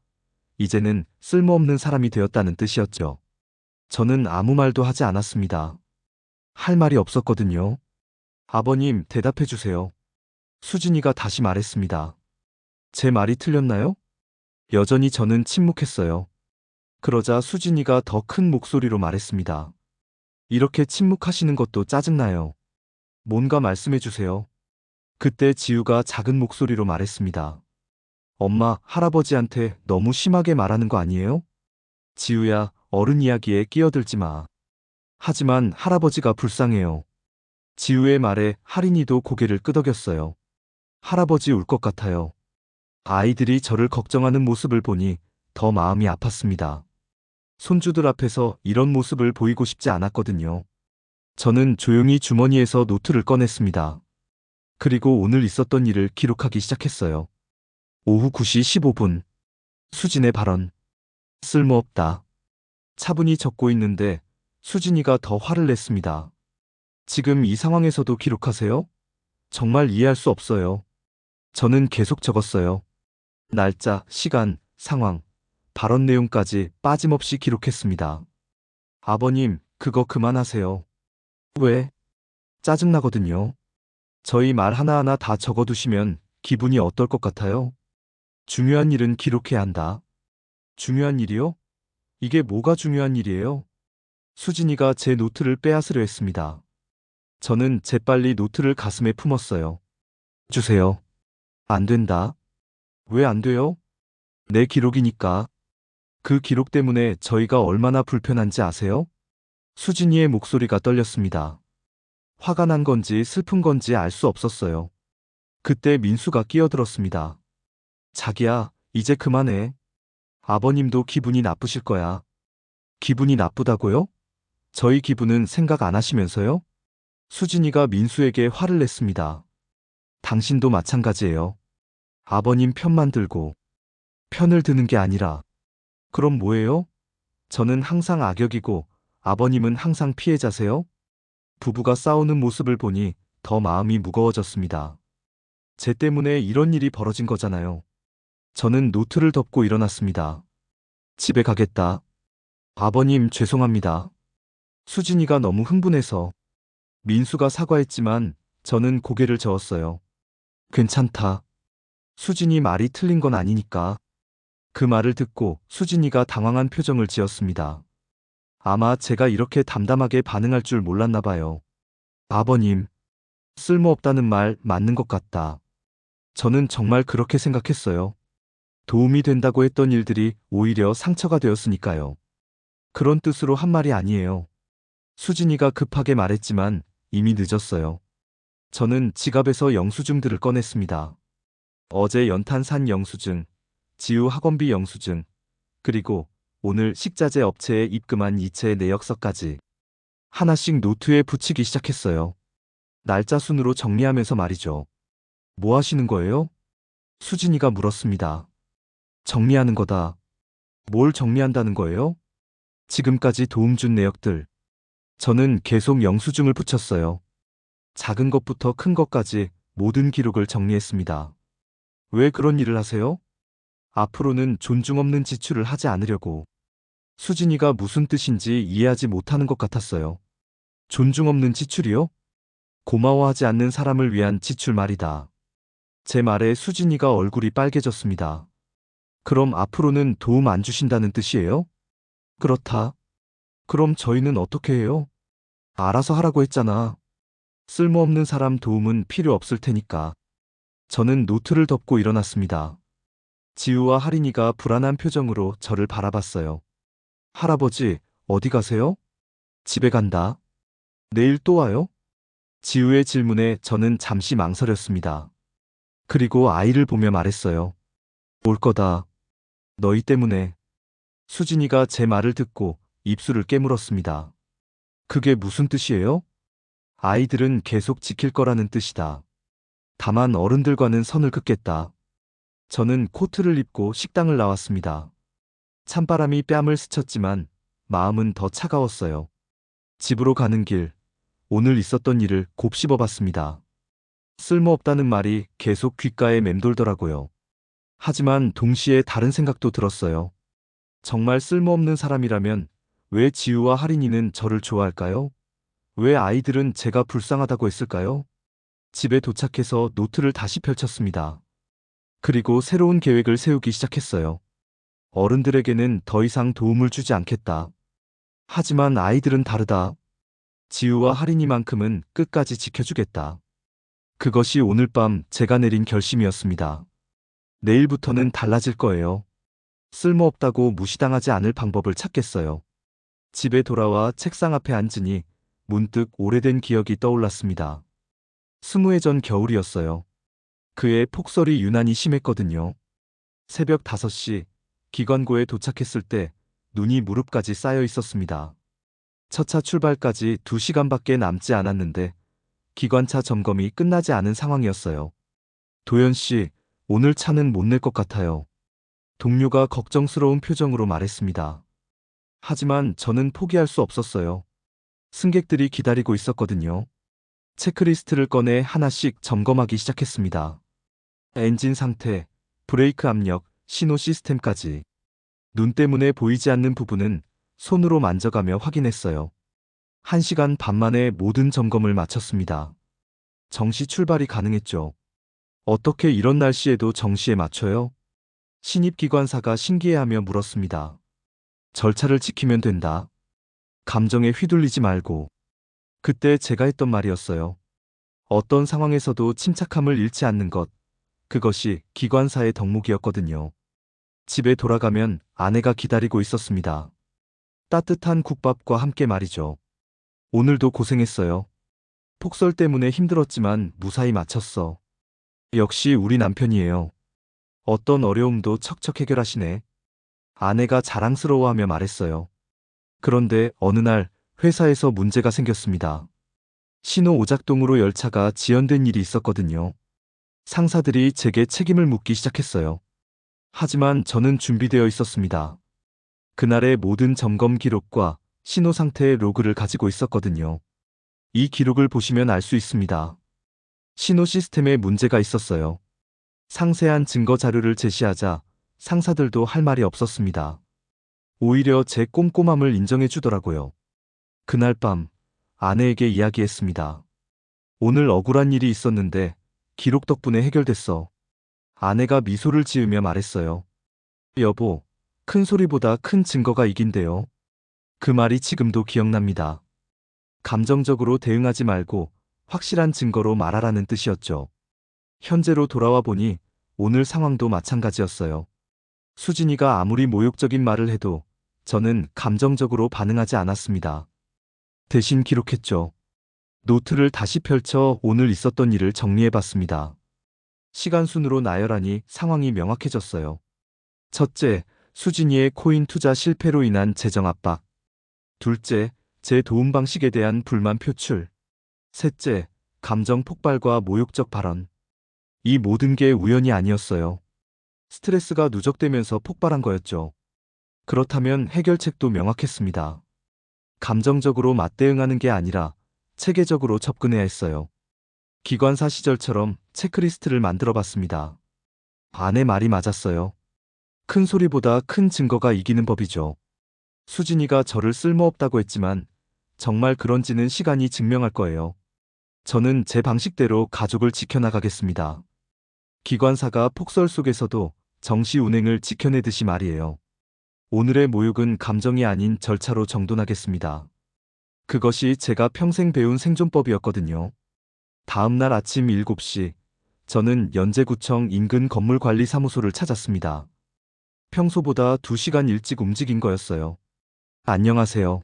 이제는 쓸모없는 사람이 되었다는 뜻이었죠. 저는 아무 말도 하지 않았습니다. 할 말이 없었거든요. 아버님, 대답해 주세요. 수진이가 다시 말했습니다. 제 말이 틀렸나요? 여전히 저는 침묵했어요. 그러자 수진이가 더 큰 목소리로 말했습니다. 이렇게 침묵하시는 것도 짜증나요. 뭔가 말씀해 주세요. 그때 지우가 작은 목소리로 말했습니다. 엄마, 할아버지한테 너무 심하게 말하는 거 아니에요? 지우야, 어른 이야기에 끼어들지 마. 하지만 할아버지가 불쌍해요. 지우의 말에 하린이도 고개를 끄덕였어요. 할아버지 울 것 같아요. 아이들이 저를 걱정하는 모습을 보니 더 마음이 아팠습니다. 손주들 앞에서 이런 모습을 보이고 싶지 않았거든요. 저는 조용히 주머니에서 노트를 꺼냈습니다. 그리고 오늘 있었던 일을 기록하기 시작했어요. 오후 9시 15분. 수진의 발언. 쓸모없다. 차분히 적고 있는데 수진이가 더 화를 냈습니다. 지금 이 상황에서도 기록하세요? 정말 이해할 수 없어요. 저는 계속 적었어요. 날짜, 시간, 상황, 발언 내용까지 빠짐없이 기록했습니다. 아버님, 그거 그만하세요. 왜? 짜증나거든요. 저희 말 하나하나 다 적어두시면 기분이 어떨 것 같아요? 중요한 일은 기록해야 한다. 중요한 일이요? 이게 뭐가 중요한 일이에요? 수진이가 제 노트를 빼앗으려 했습니다. 저는 재빨리 노트를 가슴에 품었어요. 주세요. 안 된다. 왜 안 돼요? 내 기록이니까. 그 기록 때문에 저희가 얼마나 불편한지 아세요? 수진이의 목소리가 떨렸습니다. 화가 난 건지 슬픈 건지 알 수 없었어요. 그때 민수가 끼어들었습니다. 자기야, 이제 그만해. 아버님도 기분이 나쁘실 거야. 기분이 나쁘다고요? 저희 기분은 생각 안 하시면서요? 수진이가 민수에게 화를 냈습니다. 당신도 마찬가지예요. 아버님 편만 들고 편을 드는 게 아니라 그럼 뭐예요? 저는 항상 악역이고 아버님은 항상 피해자세요? 부부가 싸우는 모습을 보니 더 마음이 무거워졌습니다. 제 때문에 이런 일이 벌어진 거잖아요. 저는 노트를 덮고 일어났습니다. 집에 가겠다. 아버님 죄송합니다. 수진이가 너무 흥분해서 민수가 사과했지만 저는 고개를 저었어요. 괜찮다. 수진이 말이 틀린 건 아니니까. 그 말을 듣고 수진이가 당황한 표정을 지었습니다. 아마 제가 이렇게 담담하게 반응할 줄 몰랐나 봐요. 아버님, 쓸모없다는 말 맞는 것 같다. 저는 정말 그렇게 생각했어요. 도움이 된다고 했던 일들이 오히려 상처가 되었으니까요. 그런 뜻으로 한 말이 아니에요. 수진이가 급하게 말했지만 이미 늦었어요. 저는 지갑에서 영수증들을 꺼냈습니다. 어제 연탄 산 영수증, 지우 학원비 영수증, 그리고 오늘 식자재 업체에 입금한 이체 내역서까지 하나씩 노트에 붙이기 시작했어요. 날짜 순으로 정리하면서 말이죠. 뭐 하시는 거예요? 수진이가 물었습니다. 정리하는 거다. 뭘 정리한다는 거예요? 지금까지 도움 준 내역들. 저는 계속 영수증을 붙였어요. 작은 것부터 큰 것까지 모든 기록을 정리했습니다. 왜 그런 일을 하세요? 앞으로는 존중 없는 지출을 하지 않으려고. 수진이가 무슨 뜻인지 이해하지 못하는 것 같았어요. 존중 없는 지출이요? 고마워하지 않는 사람을 위한 지출 말이다. 제 말에 수진이가 얼굴이 빨개졌습니다. 그럼 앞으로는 도움 안 주신다는 뜻이에요? 그렇다. 그럼 저희는 어떻게 해요? 알아서 하라고 했잖아. 쓸모없는 사람 도움은 필요 없을 테니까. 저는 노트를 덮고 일어났습니다. 지우와 할인이가 불안한 표정으로 저를 바라봤어요. 할아버지, 어디 가세요? 집에 간다. 내일 또 와요? 지우의 질문에 저는 잠시 망설였습니다. 그리고 아이를 보며 말했어요. 올 거다. 너희 때문에. 수진이가 제 말을 듣고 입술을 깨물었습니다. 그게 무슨 뜻이에요? 아이들은 계속 지킬 거라는 뜻이다. 다만 어른들과는 선을 긋겠다. 저는 코트를 입고 식당을 나왔습니다. 찬바람이 뺨을 스쳤지만 마음은 더 차가웠어요. 집으로 가는 길, 오늘 있었던 일을 곱씹어 봤습니다. 쓸모없다는 말이 계속 귓가에 맴돌더라고요. 하지만 동시에 다른 생각도 들었어요. 정말 쓸모없는 사람이라면 왜 지우와 할인이는 저를 좋아할까요? 왜 아이들은 제가 불쌍하다고 했을까요? 집에 도착해서 노트를 다시 펼쳤습니다. 그리고 새로운 계획을 세우기 시작했어요. 어른들에게는 더 이상 도움을 주지 않겠다. 하지만 아이들은 다르다. 지우와 할인이만큼은 끝까지 지켜주겠다. 그것이 오늘 밤 제가 내린 결심이었습니다. 내일부터는 달라질 거예요. 쓸모없다고 무시당하지 않을 방법을 찾겠어요. 집에 돌아와 책상 앞에 앉으니 문득 오래된 기억이 떠올랐습니다. 20해 전 겨울이었어요. 그해 폭설이 유난히 심했거든요. 새벽 5시 기관고에 도착했을 때 눈이 무릎까지 쌓여 있었습니다. 첫 차 출발까지 2시간밖에 남지 않았는데 기관차 점검이 끝나지 않은 상황이었어요. 도연 씨, 오늘 차는 못 낼 것 같아요. 동료가 걱정스러운 표정으로 말했습니다. 하지만 저는 포기할 수 없었어요. 승객들이 기다리고 있었거든요. 체크리스트를 꺼내 하나씩 점검하기 시작했습니다. 엔진 상태, 브레이크 압력, 신호 시스템까지. 눈 때문에 보이지 않는 부분은 손으로 만져가며 확인했어요. 1시간 반 만에 모든 점검을 마쳤습니다. 정시 출발이 가능했죠. 어떻게 이런 날씨에도 정시에 맞춰요? 신입기관사가 신기해하며 물었습니다. 절차를 지키면 된다. 감정에 휘둘리지 말고. 그때 제가 했던 말이었어요. 어떤 상황에서도 침착함을 잃지 않는 것. 그것이 기관사의 덕목이었거든요. 집에 돌아가면 아내가 기다리고 있었습니다. 따뜻한 국밥과 함께 말이죠. 오늘도 고생했어요. 폭설 때문에 힘들었지만 무사히 마쳤어. 역시 우리 남편이에요. 어떤 어려움도 척척 해결하시네. 아내가 자랑스러워하며 말했어요. 그런데 어느 날 회사에서 문제가 생겼습니다. 신호 오작동으로 열차가 지연된 일이 있었거든요. 상사들이 제게 책임을 묻기 시작했어요. 하지만 저는 준비되어 있었습니다. 그날의 모든 점검 기록과 신호 상태의 로그를 가지고 있었거든요. 이 기록을 보시면 알 수 있습니다. 신호 시스템에 문제가 있었어요. 상세한 증거 자료를 제시하자 상사들도 할 말이 없었습니다. 오히려 제 꼼꼼함을 인정해 주더라고요. 그날 밤 아내에게 이야기했습니다. 오늘 억울한 일이 있었는데 기록 덕분에 해결됐어. 아내가 미소를 지으며 말했어요. 여보, 큰 소리보다 큰 증거가 이긴대요. 그 말이 지금도 기억납니다. 감정적으로 대응하지 말고 확실한 증거로 말하라는 뜻이었죠. 현재로 돌아와 보니 오늘 상황도 마찬가지였어요. 수진이가 아무리 모욕적인 말을 해도 저는 감정적으로 반응하지 않았습니다. 대신 기록했죠. 노트를 다시 펼쳐 오늘 있었던 일을 정리해봤습니다. 시간 순으로 나열하니 상황이 명확해졌어요. 첫째, 수진이의 코인 투자 실패로 인한 재정 압박. 둘째, 제 도움 방식에 대한 불만 표출. 셋째, 감정 폭발과 모욕적 발언. 이 모든 게 우연이 아니었어요. 스트레스가 누적되면서 폭발한 거였죠. 그렇다면 해결책도 명확했습니다. 감정적으로 맞대응하는 게 아니라 체계적으로 접근해야 했어요. 기관사 시절처럼 체크리스트를 만들어 봤습니다. 아내 말이 맞았어요. 큰 소리보다 큰 증거가 이기는 법이죠. 수진이가 저를 쓸모없다고 했지만 정말 그런지는 시간이 증명할 거예요. 저는 제 방식대로 가족을 지켜나가겠습니다. 기관사가 폭설 속에서도 정시 운행을 지켜내듯이 말이에요. 오늘의 모욕은 감정이 아닌 절차로 정돈하겠습니다. 그것이 제가 평생 배운 생존법이었거든요. 다음 날 아침 7시, 저는 연제구청 인근 건물관리사무소를 찾았습니다. 평소보다 2시간 일찍 움직인 거였어요. 안녕하세요.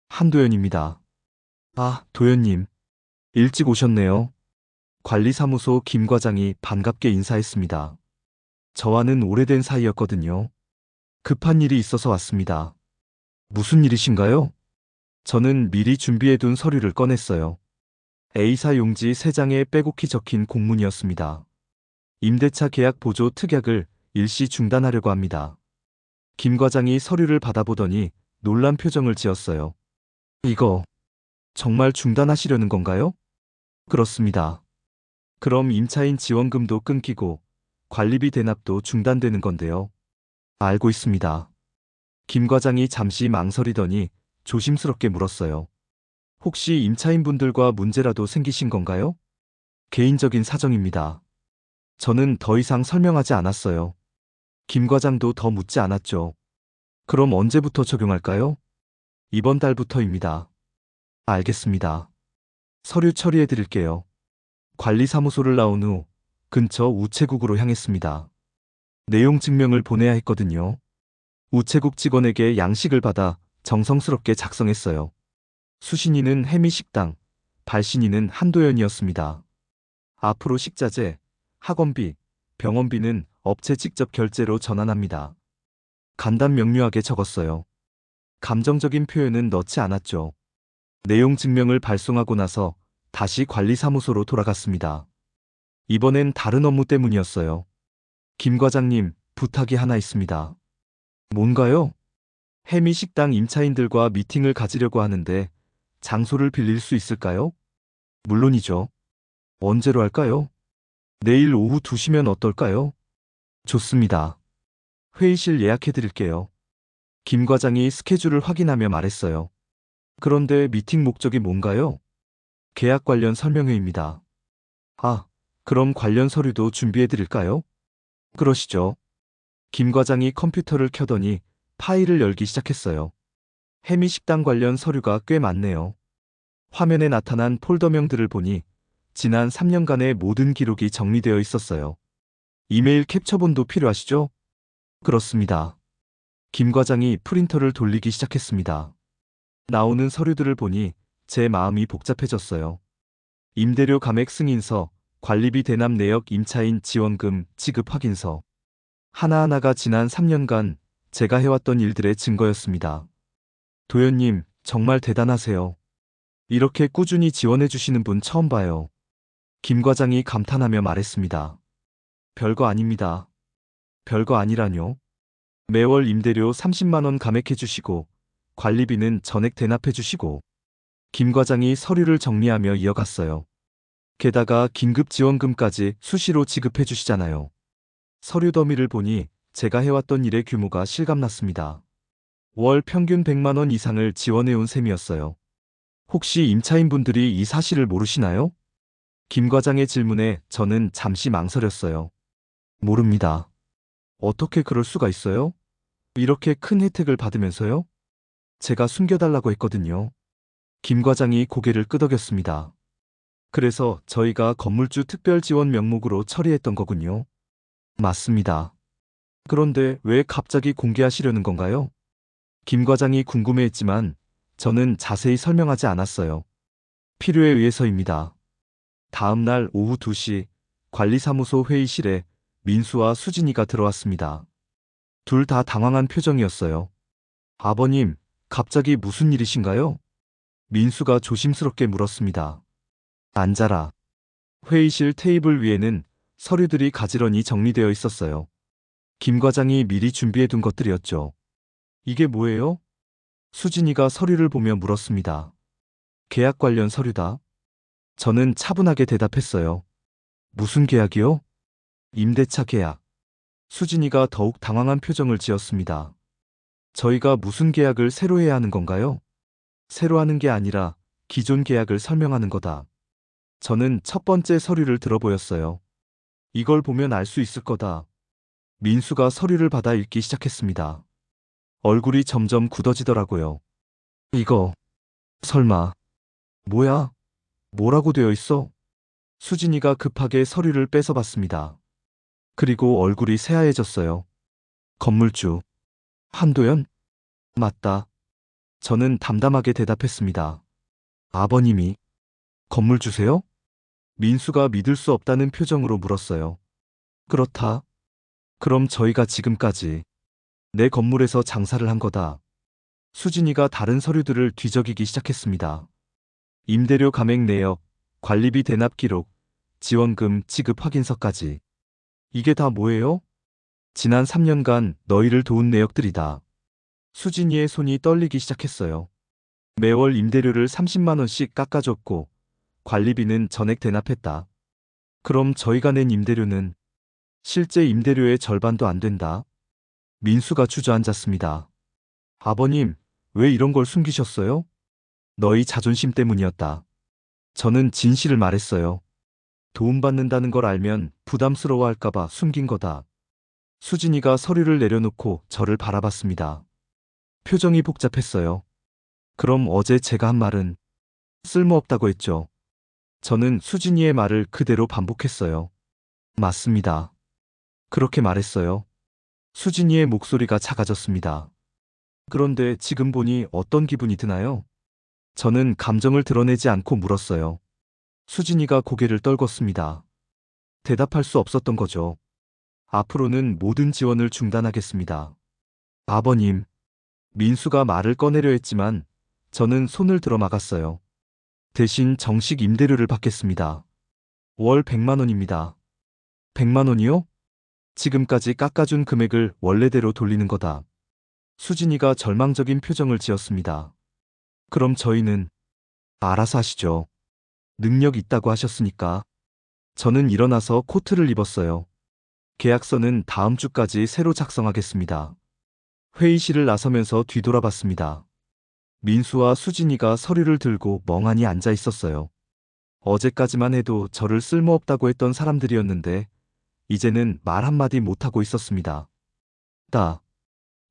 한도연입니다. 아, 도연님. 일찍 오셨네요. 관리사무소 김 과장이 반갑게 인사했습니다. 저와는 오래된 사이였거든요. 급한 일이 있어서 왔습니다. 무슨 일이신가요? 저는 미리 준비해둔 서류를 꺼냈어요. A사 용지 3장에 빼곡히 적힌 공문이었습니다. 임대차 계약 보조 특약을 일시 중단하려고 합니다. 김 과장이 서류를 받아보더니 놀란 표정을 지었어요. 이거 정말 중단하시려는 건가요? 그렇습니다. 그럼 임차인 지원금도 끊기고 관리비 대납도 중단되는 건데요. 알고 있습니다. 김 과장이 잠시 망설이더니 조심스럽게 물었어요. 혹시 임차인분들과 문제라도 생기신 건가요? 개인적인 사정입니다. 저는 더 이상 설명하지 않았어요. 김 과장도 더 묻지 않았죠. 그럼 언제부터 적용할까요? 이번 달부터입니다. 알겠습니다. 서류 처리해 드릴게요. 관리사무소를 나온 후 근처 우체국으로 향했습니다. 내용 증명을 보내야 했거든요. 우체국 직원에게 양식을 받아 정성스럽게 작성했어요. 수신이는 해미식당, 발신이는 한도연이었습니다. 앞으로 식자재, 학원비, 병원비는 업체 직접 결제로 전환합니다. 간단 명료하게 적었어요. 감정적인 표현은 넣지 않았죠. 내용 증명을 발송하고 나서 다시 관리사무소로 돌아갔습니다. 이번엔 다른 업무 때문이었어요. 김 과장님, 부탁이 하나 있습니다. 뭔가요? 해미식당 임차인들과 미팅을 가지려고 하는데 장소를 빌릴 수 있을까요? 물론이죠. 언제로 할까요? 내일 오후 2시면 어떨까요? 좋습니다. 회의실 예약해 드릴게요. 김 과장이 스케줄을 확인하며 말했어요. 그런데 미팅 목적이 뭔가요? 계약 관련 설명회입니다. 아, 그럼 관련 서류도 준비해 드릴까요? 그러시죠. 김 과장이 컴퓨터를 켜더니 파일을 열기 시작했어요. 해미식당 관련 서류가 꽤 많네요. 화면에 나타난 폴더명들을 보니 지난 3년간의 모든 기록이 정리되어 있었어요. 이메일 캡처본도 필요하시죠? 그렇습니다. 김 과장이 프린터를 돌리기 시작했습니다. 나오는 서류들을 보니 제 마음이 복잡해졌어요. 임대료 감액 승인서, 관리비 대납 내역 임차인 지원금 지급 확인서. 하나하나가 지난 3년간 제가 해왔던 일들의 증거였습니다. 도연님, 정말 대단하세요. 이렇게 꾸준히 지원해주시는 분 처음 봐요. 김 과장이 감탄하며 말했습니다. 별거 아닙니다. 별거 아니라뇨. 매월 임대료 30만 원 감액해주시고, 관리비는 전액 대납해주시고, 김 과장이 서류를 정리하며 이어갔어요. 게다가 긴급 지원금까지 수시로 지급해주시잖아요. 서류 더미를 보니 제가 해왔던 일의 규모가 실감났습니다. 월 평균 100만 원 이상을 지원해온 셈이었어요. 혹시 임차인분들이 이 사실을 모르시나요? 김 과장의 질문에 저는 잠시 망설였어요. 모릅니다. 어떻게 그럴 수가 있어요? 이렇게 큰 혜택을 받으면서요? 제가 숨겨달라고 했거든요. 김 과장이 고개를 끄덕였습니다. 그래서 저희가 건물주 특별 지원 명목으로 처리했던 거군요. 맞습니다. 그런데 왜 갑자기 공개하시려는 건가요? 김 과장이 궁금해했지만 저는 자세히 설명하지 않았어요. 필요에 의해서입니다. 다음 날 오후 2시 관리사무소 회의실에 민수와 수진이가 들어왔습니다. 둘 다 당황한 표정이었어요. 아버님, 갑자기 무슨 일이신가요? 민수가 조심스럽게 물었습니다. 앉아라. 회의실 테이블 위에는 서류들이 가지런히 정리되어 있었어요. 김 과장이 미리 준비해둔 것들이었죠. 이게 뭐예요? 수진이가 서류를 보며 물었습니다. 계약 관련 서류다. 저는 차분하게 대답했어요. 무슨 계약이요? 임대차 계약. 수진이가 더욱 당황한 표정을 지었습니다. 저희가 무슨 계약을 새로 해야 하는 건가요? 새로 하는 게 아니라 기존 계약을 설명하는 거다. 저는 첫 번째 서류를 들어보였어요. 이걸 보면 알 수 있을 거다. 민수가 서류를 받아 읽기 시작했습니다. 얼굴이 점점 굳어지더라고요. 이거, 설마, 뭐야? 뭐라고 되어 있어? 수진이가 급하게 서류를 뺏어봤습니다. 그리고 얼굴이 새하얘졌어요. 건물주. 한도연? 맞다. 저는 담담하게 대답했습니다. 아버님이 건물주세요? 민수가 믿을 수 없다는 표정으로 물었어요. 그렇다. 그럼 저희가 지금까지 내 건물에서 장사를 한 거다. 수진이가 다른 서류들을 뒤적이기 시작했습니다. 임대료 감액 내역, 관리비 대납 기록, 지원금 지급 확인서까지. 이게 다 뭐예요? 지난 3년간 너희를 도운 내역들이다. 수진이의 손이 떨리기 시작했어요. 매월 임대료를 30만 원씩 깎아줬고 관리비는 전액 대납했다. 그럼 저희가 낸 임대료는 실제 임대료의 절반도 안 된다. 민수가 주저앉았습니다. 아버님, 왜 이런 걸 숨기셨어요? 너희 자존심 때문이었다. 저는 진실을 말했어요. 도움받는다는 걸 알면 부담스러워할까봐 숨긴 거다. 수진이가 서류를 내려놓고 저를 바라봤습니다. 표정이 복잡했어요. 그럼 어제 제가 한 말은 쓸모없다고 했죠. 저는 수진이의 말을 그대로 반복했어요. 맞습니다. 그렇게 말했어요. 수진이의 목소리가 작아졌습니다. 그런데 지금 보니 어떤 기분이 드나요? 저는 감정을 드러내지 않고 물었어요. 수진이가 고개를 떨궜습니다. 대답할 수 없었던 거죠. 앞으로는 모든 지원을 중단하겠습니다. 아버님, 민수가 말을 꺼내려 했지만 저는 손을 들어 막았어요. 대신 정식 임대료를 받겠습니다. 월 100만 원입니다. 100만 원이요? 지금까지 깎아준 금액을 원래대로 돌리는 거다. 수진이가 절망적인 표정을 지었습니다. 그럼 저희는 알아서 하시죠. 능력 있다고 하셨으니까. 저는 일어나서 코트를 입었어요. 계약서는 다음 주까지 새로 작성하겠습니다. 회의실을 나서면서 뒤돌아봤습니다. 민수와 수진이가 서류를 들고 멍하니 앉아 있었어요. 어제까지만 해도 저를 쓸모없다고 했던 사람들이었는데 이제는 말 한마디 못하고 있었습니다.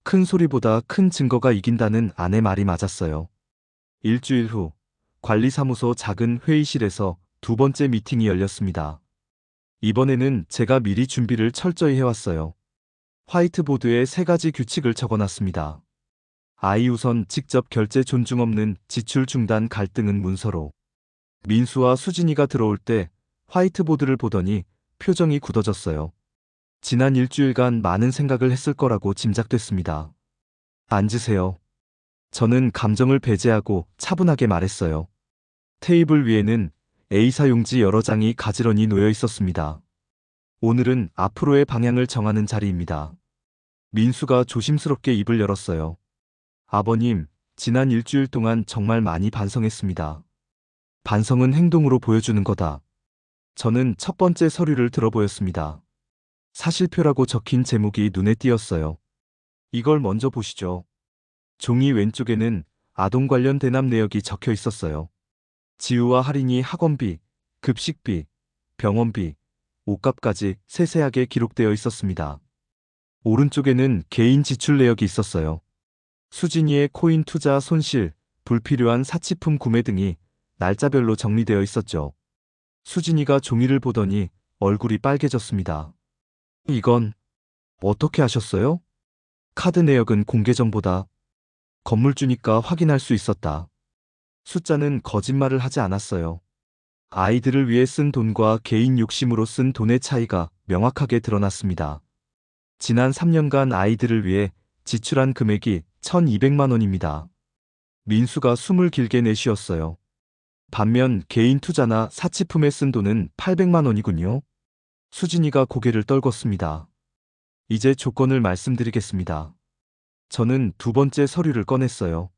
큰 소리보다 큰 증거가 이긴다는 아내 말이 맞았어요. 일주일 후 관리사무소 작은 회의실에서 두 번째 미팅이 열렸습니다. 이번에는 제가 미리 준비를 철저히 해왔어요. 화이트보드에 3가지 규칙을 적어놨습니다. 아이 우선 직접 결제 존중 없는 지출 중단 갈등은 문서로. 민수와 수진이가 들어올 때 화이트보드를 보더니 표정이 굳어졌어요. 지난 일주일간 많은 생각을 했을 거라고 짐작됐습니다. 앉으세요. 저는 감정을 배제하고 차분하게 말했어요. 테이블 위에는 A사 용지 여러 장이 가지런히 놓여 있었습니다. 오늘은 앞으로의 방향을 정하는 자리입니다. 민수가 조심스럽게 입을 열었어요. 아버님, 지난 일주일 동안 정말 많이 반성했습니다. 반성은 행동으로 보여주는 거다. 저는 첫 번째 서류를 들어보였습니다. 사실표라고 적힌 제목이 눈에 띄었어요. 이걸 먼저 보시죠. 종이 왼쪽에는 아동 관련 대납 내역이 적혀 있었어요. 지우와 할인이 학원비, 급식비, 병원비, 옷값까지 세세하게 기록되어 있었습니다. 오른쪽에는 개인 지출 내역이 있었어요. 수진이의 코인 투자 손실, 불필요한 사치품 구매 등이 날짜별로 정리되어 있었죠. 수진이가 종이를 보더니 얼굴이 빨개졌습니다. 이건 어떻게 하셨어요? 카드 내역은 공개 정보다. 건물주니까 확인할 수 있었다. 숫자는 거짓말을 하지 않았어요. 아이들을 위해 쓴 돈과 개인 욕심으로 쓴 돈의 차이가 명확하게 드러났습니다. 지난 3년간 아이들을 위해 지출한 금액이 1,200만 원입니다. 민수가 숨을 길게 내쉬었어요. 반면 개인 투자나 사치품에 쓴 돈은 800만 원이군요. 수진이가 고개를 떨궜습니다. 이제 조건을 말씀드리겠습니다. 저는 두 번째 서류를 꺼냈어요.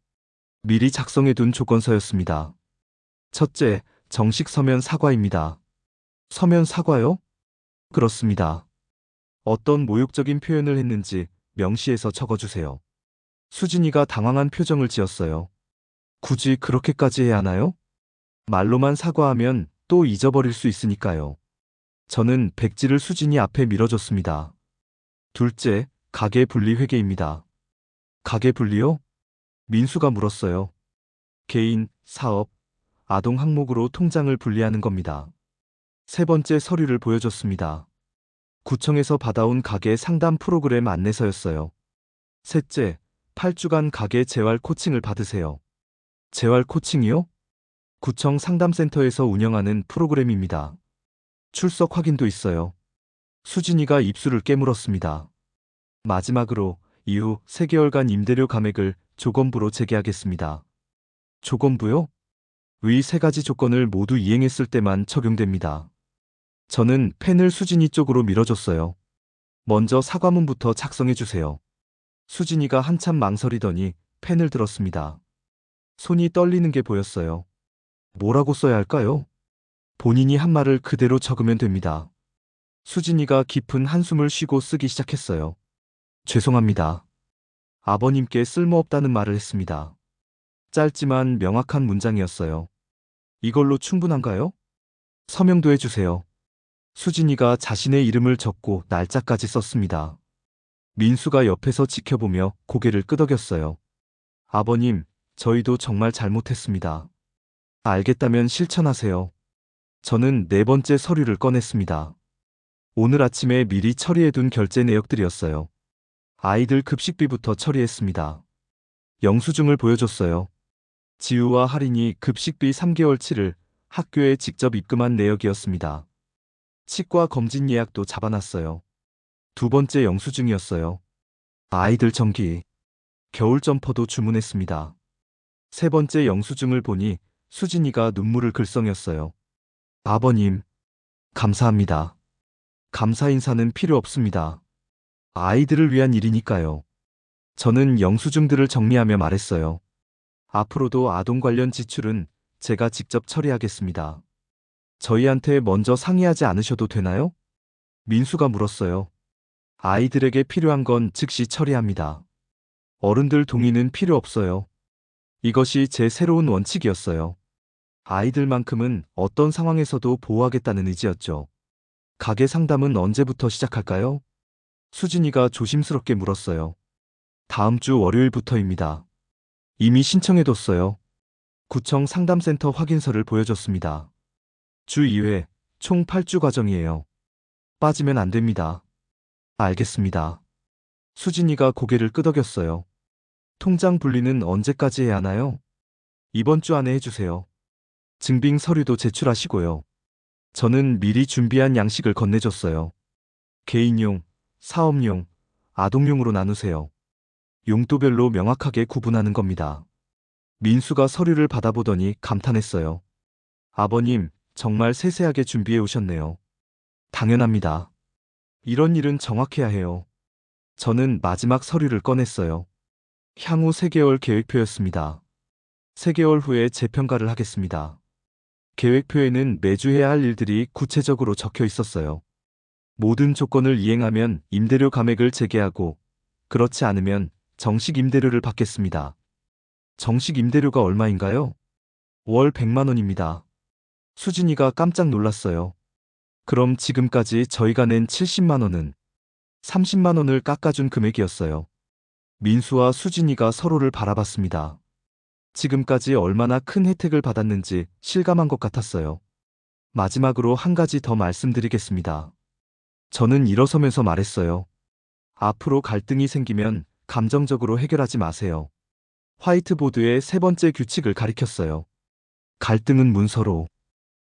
미리 작성해둔 조건서였습니다. 첫째, 정식 서면 사과입니다. 서면 사과요? 그렇습니다. 어떤 모욕적인 표현을 했는지 명시해서 적어주세요. 수진이가 당황한 표정을 지었어요. 굳이 그렇게까지 해야 하나요? 말로만 사과하면 또 잊어버릴 수 있으니까요. 저는 백지를 수진이 앞에 밀어줬습니다. 둘째, 가계 분리 회계입니다. 가계 분리요? 민수가 물었어요. 개인, 사업, 아동 항목으로 통장을 분리하는 겁니다. 세 번째 서류를 보여줬습니다. 구청에서 받아온 가계 상담 프로그램 안내서였어요. 셋째, 8주간 가계 재활 코칭을 받으세요. 재활 코칭이요? 구청 상담센터에서 운영하는 프로그램입니다. 출석 확인도 있어요. 수진이가 입술을 깨물었습니다. 마지막으로 이후 3개월간 임대료 감액을 조건부로 제기하겠습니다. 조건부요? 위 3가지 조건을 모두 이행했을 때만 적용됩니다. 저는 펜을 수진이 쪽으로 밀어줬어요. 먼저 사과문부터 작성해주세요. 수진이가 한참 망설이더니 펜을 들었습니다. 손이 떨리는 게 보였어요. 뭐라고 써야 할까요? 본인이 한 말을 그대로 적으면 됩니다. 수진이가 깊은 한숨을 쉬고 쓰기 시작했어요. 죄송합니다. 아버님께 쓸모없다는 말을 했습니다. 짧지만 명확한 문장이었어요. 이걸로 충분한가요? 서명도 해주세요. 수진이가 자신의 이름을 적고 날짜까지 썼습니다. 민수가 옆에서 지켜보며 고개를 끄덕였어요. 아버님, 저희도 정말 잘못했습니다. 알겠다면 실천하세요. 저는 네 번째 서류를 꺼냈습니다. 오늘 아침에 미리 처리해둔 결제 내역들이었어요. 아이들 급식비부터 처리했습니다. 영수증을 보여줬어요. 지우와 할인이 급식비 3개월치를 학교에 직접 입금한 내역이었습니다. 치과 검진 예약도 잡아놨어요. 두 번째 영수증이었어요. 아이들 전기, 겨울 점퍼도 주문했습니다. 세 번째 영수증을 보니 수진이가 눈물을 글썽였어요. 아버님, 감사합니다. 감사 인사는 필요 없습니다. 아이들을 위한 일이니까요. 저는 영수증들을 정리하며 말했어요. 앞으로도 아동 관련 지출은 제가 직접 처리하겠습니다. 저희한테 먼저 상의하지 않으셔도 되나요? 민수가 물었어요. 아이들에게 필요한 건 즉시 처리합니다. 어른들 동의는 필요 없어요. 이것이 제 새로운 원칙이었어요. 아이들만큼은 어떤 상황에서도 보호하겠다는 의지였죠. 가게 상담은 언제부터 시작할까요? 수진이가 조심스럽게 물었어요. 다음 주 월요일부터입니다. 이미 신청해뒀어요. 구청 상담센터 확인서를 보여줬습니다. 주 2회, 총 8주 과정이에요. 빠지면 안 됩니다. 알겠습니다. 수진이가 고개를 끄덕였어요. 통장 분리는 언제까지 해야 하나요? 이번 주 안에 해주세요. 증빙 서류도 제출하시고요. 저는 미리 준비한 양식을 건네줬어요. 개인용, 사업용, 아동용으로 나누세요. 용도별로 명확하게 구분하는 겁니다. 민수가 서류를 받아보더니 감탄했어요. 아버님, 정말 세세하게 준비해 오셨네요. 당연합니다. 이런 일은 정확해야 해요. 저는 마지막 서류를 꺼냈어요. 향후 3개월 계획표였습니다. 3개월 후에 재평가를 하겠습니다. 계획표에는 매주 해야 할 일들이 구체적으로 적혀 있었어요. 모든 조건을 이행하면 임대료 감액을 재개하고, 그렇지 않으면 정식 임대료를 받겠습니다. 정식 임대료가 얼마인가요? 월 100만 원입니다. 수진이가 깜짝 놀랐어요. 그럼 지금까지 저희가 낸 70만 원은 30만 원을 깎아준 금액이었어요. 민수와 수진이가 서로를 바라봤습니다. 지금까지 얼마나 큰 혜택을 받았는지 실감한 것 같았어요. 마지막으로 한 가지 더 말씀드리겠습니다. 저는 일어서면서 말했어요. 앞으로 갈등이 생기면 감정적으로 해결하지 마세요. 화이트보드에 3번째 규칙을 가리켰어요. 갈등은 문서로.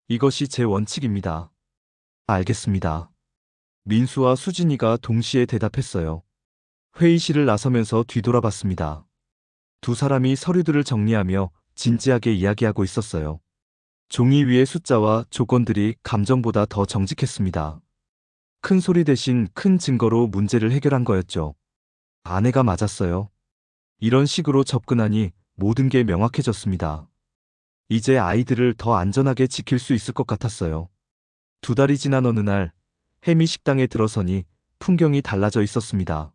이것이 제 원칙입니다. 알겠습니다. 민수와 수진이가 동시에 대답했어요. 회의실을 나서면서 뒤돌아봤습니다. 두 사람이 서류들을 정리하며 진지하게 이야기하고 있었어요. 종이 위의 숫자와 조건들이 감정보다 더 정직했습니다. 큰 소리 대신 큰 증거로 문제를 해결한 거였죠. 아내가 맞았어요. 이런 식으로 접근하니 모든 게 명확해졌습니다. 이제 아이들을 더 안전하게 지킬 수 있을 것 같았어요. 2달이 지난 어느 날, 해미 식당에 들어서니 풍경이 달라져 있었습니다.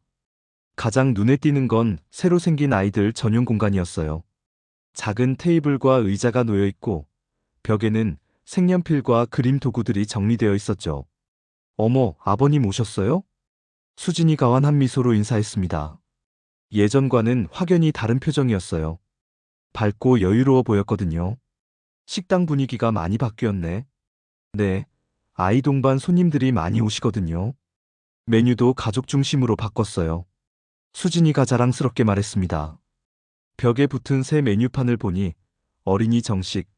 가장 눈에 띄는 건 새로 생긴 아이들 전용 공간이었어요. 작은 테이블과 의자가 놓여 있고, 벽에는 색연필과 그림 도구들이 정리되어 있었죠. 어머, 아버님 오셨어요? 수진이가 환한 미소로 인사했습니다. 예전과는 확연히 다른 표정이었어요. 밝고 여유로워 보였거든요. 식당 분위기가 많이 바뀌었네. 네, 아이 동반 손님들이 많이 오시거든요. 메뉴도 가족 중심으로 바꿨어요. 수진이가 자랑스럽게 말했습니다. 벽에 붙은 새 메뉴판을 보니 어린이 정식,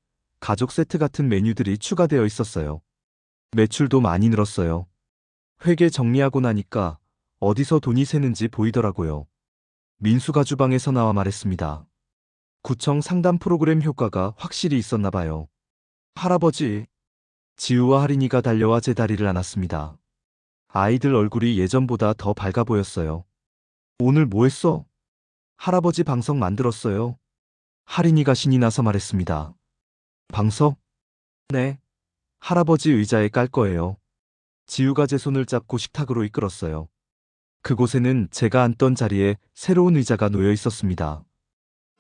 가족 세트 같은 메뉴들이 추가되어 있었어요. 매출도 많이 늘었어요. 회계 정리하고 나니까 어디서 돈이 새는지 보이더라고요. 민수가 주방에서 나와 말했습니다. 구청 상담 프로그램 효과가 확실히 있었나 봐요. 할아버지, 지우와 할인이가 달려와 제 다리를 안았습니다. 아이들 얼굴이 예전보다 더 밝아 보였어요. 오늘 뭐 했어? 할아버지 방석 만들었어요. 할인이가 신이 나서 말했습니다. 방석? 네. 할아버지 의자에 깔 거예요. 지우가 제 손을 잡고 식탁으로 이끌었어요. 그곳에는 제가 앉던 자리에 새로운 의자가 놓여 있었습니다.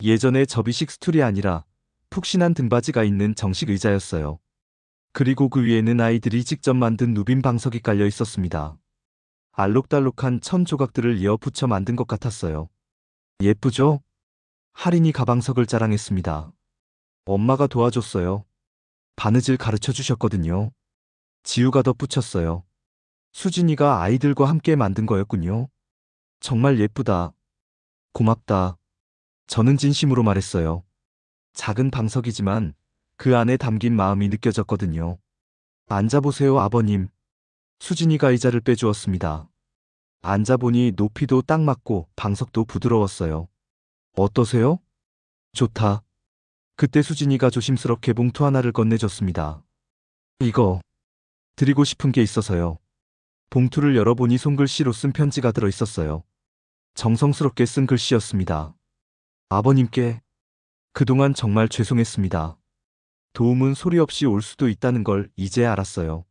예전의 접이식 스툴이 아니라 푹신한 등받이가 있는 정식 의자였어요. 그리고 그 위에는 아이들이 직접 만든 누빔 방석이 깔려 있었습니다. 알록달록한 천 조각들을 이어 붙여 만든 것 같았어요. 예쁘죠? 할인이 가방석을 자랑했습니다. 엄마가 도와줬어요. 바느질 가르쳐 주셨거든요. 지우가 덧붙였어요. 수진이가 아이들과 함께 만든 거였군요. 정말 예쁘다. 고맙다. 저는 진심으로 말했어요. 작은 방석이지만 그 안에 담긴 마음이 느껴졌거든요. 앉아보세요, 아버님. 수진이가 의자를 빼주었습니다. 앉아보니 높이도 딱 맞고 방석도 부드러웠어요. 어떠세요? 좋다. 그때 수진이가 조심스럽게 봉투 하나를 건네줬습니다. 이거 드리고 싶은 게 있어서요. 봉투를 열어보니 손글씨로 쓴 편지가 들어 있었어요. 정성스럽게 쓴 글씨였습니다. 아버님께 그동안 정말 죄송했습니다. 도움은 소리 없이 올 수도 있다는 걸 이제야 알았어요.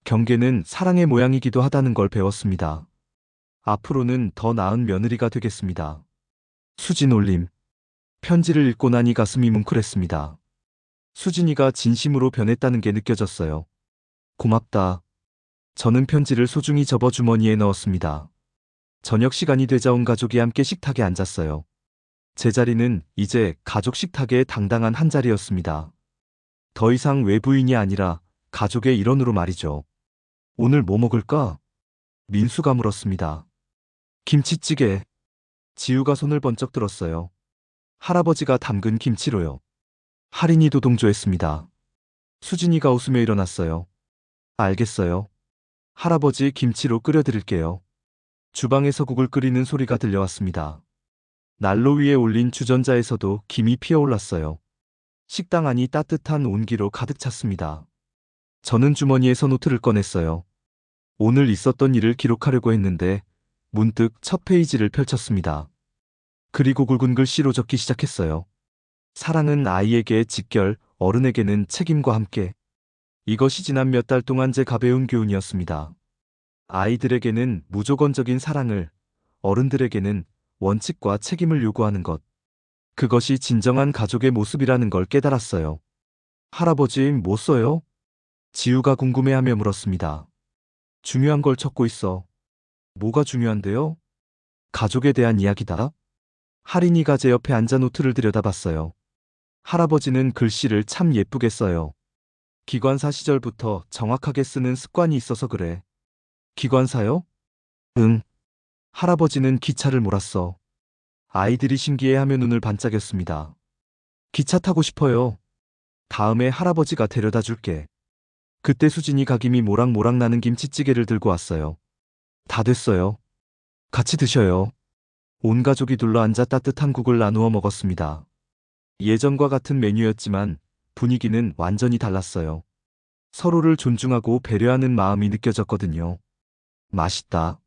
경계는 사랑의 모양이기도 하다는 걸 배웠습니다. 앞으로는 더 나은 며느리가 되겠습니다. 수진 올림. 편지를 읽고 나니 가슴이 뭉클했습니다. 수진이가 진심으로 변했다는 게 느껴졌어요. 고맙다. 저는 편지를 소중히 접어 주머니에 넣었습니다. 저녁 시간이 되자 온 가족이 함께 식탁에 앉았어요. 제 자리는 이제 가족 식탁의 당당한 한 자리였습니다. 더 이상 외부인이 아니라 가족의 일원으로 말이죠. 오늘 뭐 먹을까? 민수가 물었습니다. 김치찌개. 지우가 손을 번쩍 들었어요. 할아버지가 담근 김치로요. 할인이도 동조했습니다. 수진이가 웃으며 일어났어요. 알겠어요. 할아버지 김치로 끓여드릴게요. 주방에서 국을 끓이는 소리가 들려왔습니다. 난로 위에 올린 주전자에서도 김이 피어올랐어요. 식당 안이 따뜻한 온기로 가득 찼습니다. 저는 주머니에서 노트를 꺼냈어요. 오늘 있었던 일을 기록하려고 했는데 문득 첫 페이지를 펼쳤습니다. 그리고 굵은 글씨로 적기 시작했어요. 사랑은 아이에게 직결, 어른에게는 책임과 함께. 이것이 지난 몇 달 동안 제 가벼운 교훈이었습니다. 아이들에게는 무조건적인 사랑을, 어른들에게는 원칙과 책임을 요구하는 것. 그것이 진정한 가족의 모습이라는 걸 깨달았어요. 할아버지, 뭐 써요? 지우가 궁금해하며 물었습니다. 중요한 걸 적고 있어. 뭐가 중요한데요? 가족에 대한 이야기다. 할인이가 제 옆에 앉아 노트를 들여다봤어요. 할아버지는 글씨를 참 예쁘게 써요. 기관사 시절부터 정확하게 쓰는 습관이 있어서 그래. 기관사요? 응. 할아버지는 기차를 몰았어. 아이들이 신기해하며 눈을 반짝였습니다. 기차 타고 싶어요. 다음에 할아버지가 데려다 줄게. 그때 수진이 각임이 모락모락 나는 김치찌개를 들고 왔어요. 다 됐어요. 같이 드셔요. 온 가족이 둘러앉아 따뜻한 국을 나누어 먹었습니다. 예전과 같은 메뉴였지만 분위기는 완전히 달랐어요. 서로를 존중하고 배려하는 마음이 느껴졌거든요. 맛있다.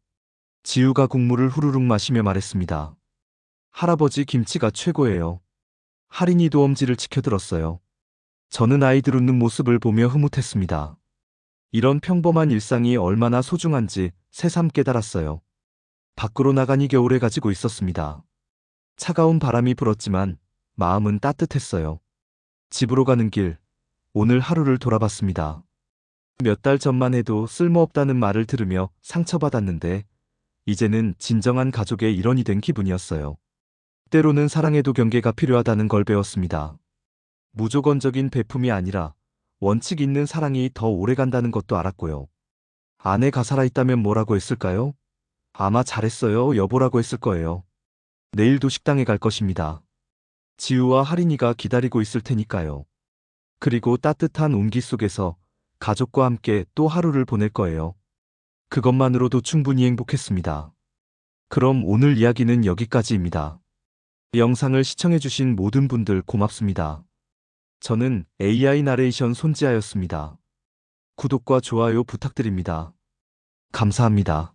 지우가 국물을 후루룩 마시며 말했습니다. 할아버지 김치가 최고예요. 할인이도 엄지를 치켜들었어요. 저는 아이들 웃는 모습을 보며 흐뭇했습니다. 이런 평범한 일상이 얼마나 소중한지 새삼 깨달았어요. 밖으로 나가니 겨울에 가지고 있었습니다. 차가운 바람이 불었지만 마음은 따뜻했어요. 집으로 가는 길, 오늘 하루를 돌아봤습니다. 몇 달 전만 해도 쓸모없다는 말을 들으며 상처받았는데 이제는 진정한 가족의 일원이 된 기분이었어요. 때로는 사랑에도 경계가 필요하다는 걸 배웠습니다. 무조건적인 베품이 아니라 원칙 있는 사랑이 더 오래 간다는 것도 알았고요. 아내가 살아있다면 뭐라고 했을까요? 아마 잘했어요, 여보라고 했을 거예요. 내일도 식당에 갈 것입니다. 지우와 할인이가 기다리고 있을 테니까요. 그리고 따뜻한 온기 속에서 가족과 함께 또 하루를 보낼 거예요. 그것만으로도 충분히 행복했습니다. 그럼 오늘 이야기는 여기까지입니다. 영상을 시청해주신 모든 분들 고맙습니다. 저는 AI 나레이션 손지아였습니다. 구독과 좋아요 부탁드립니다. 감사합니다.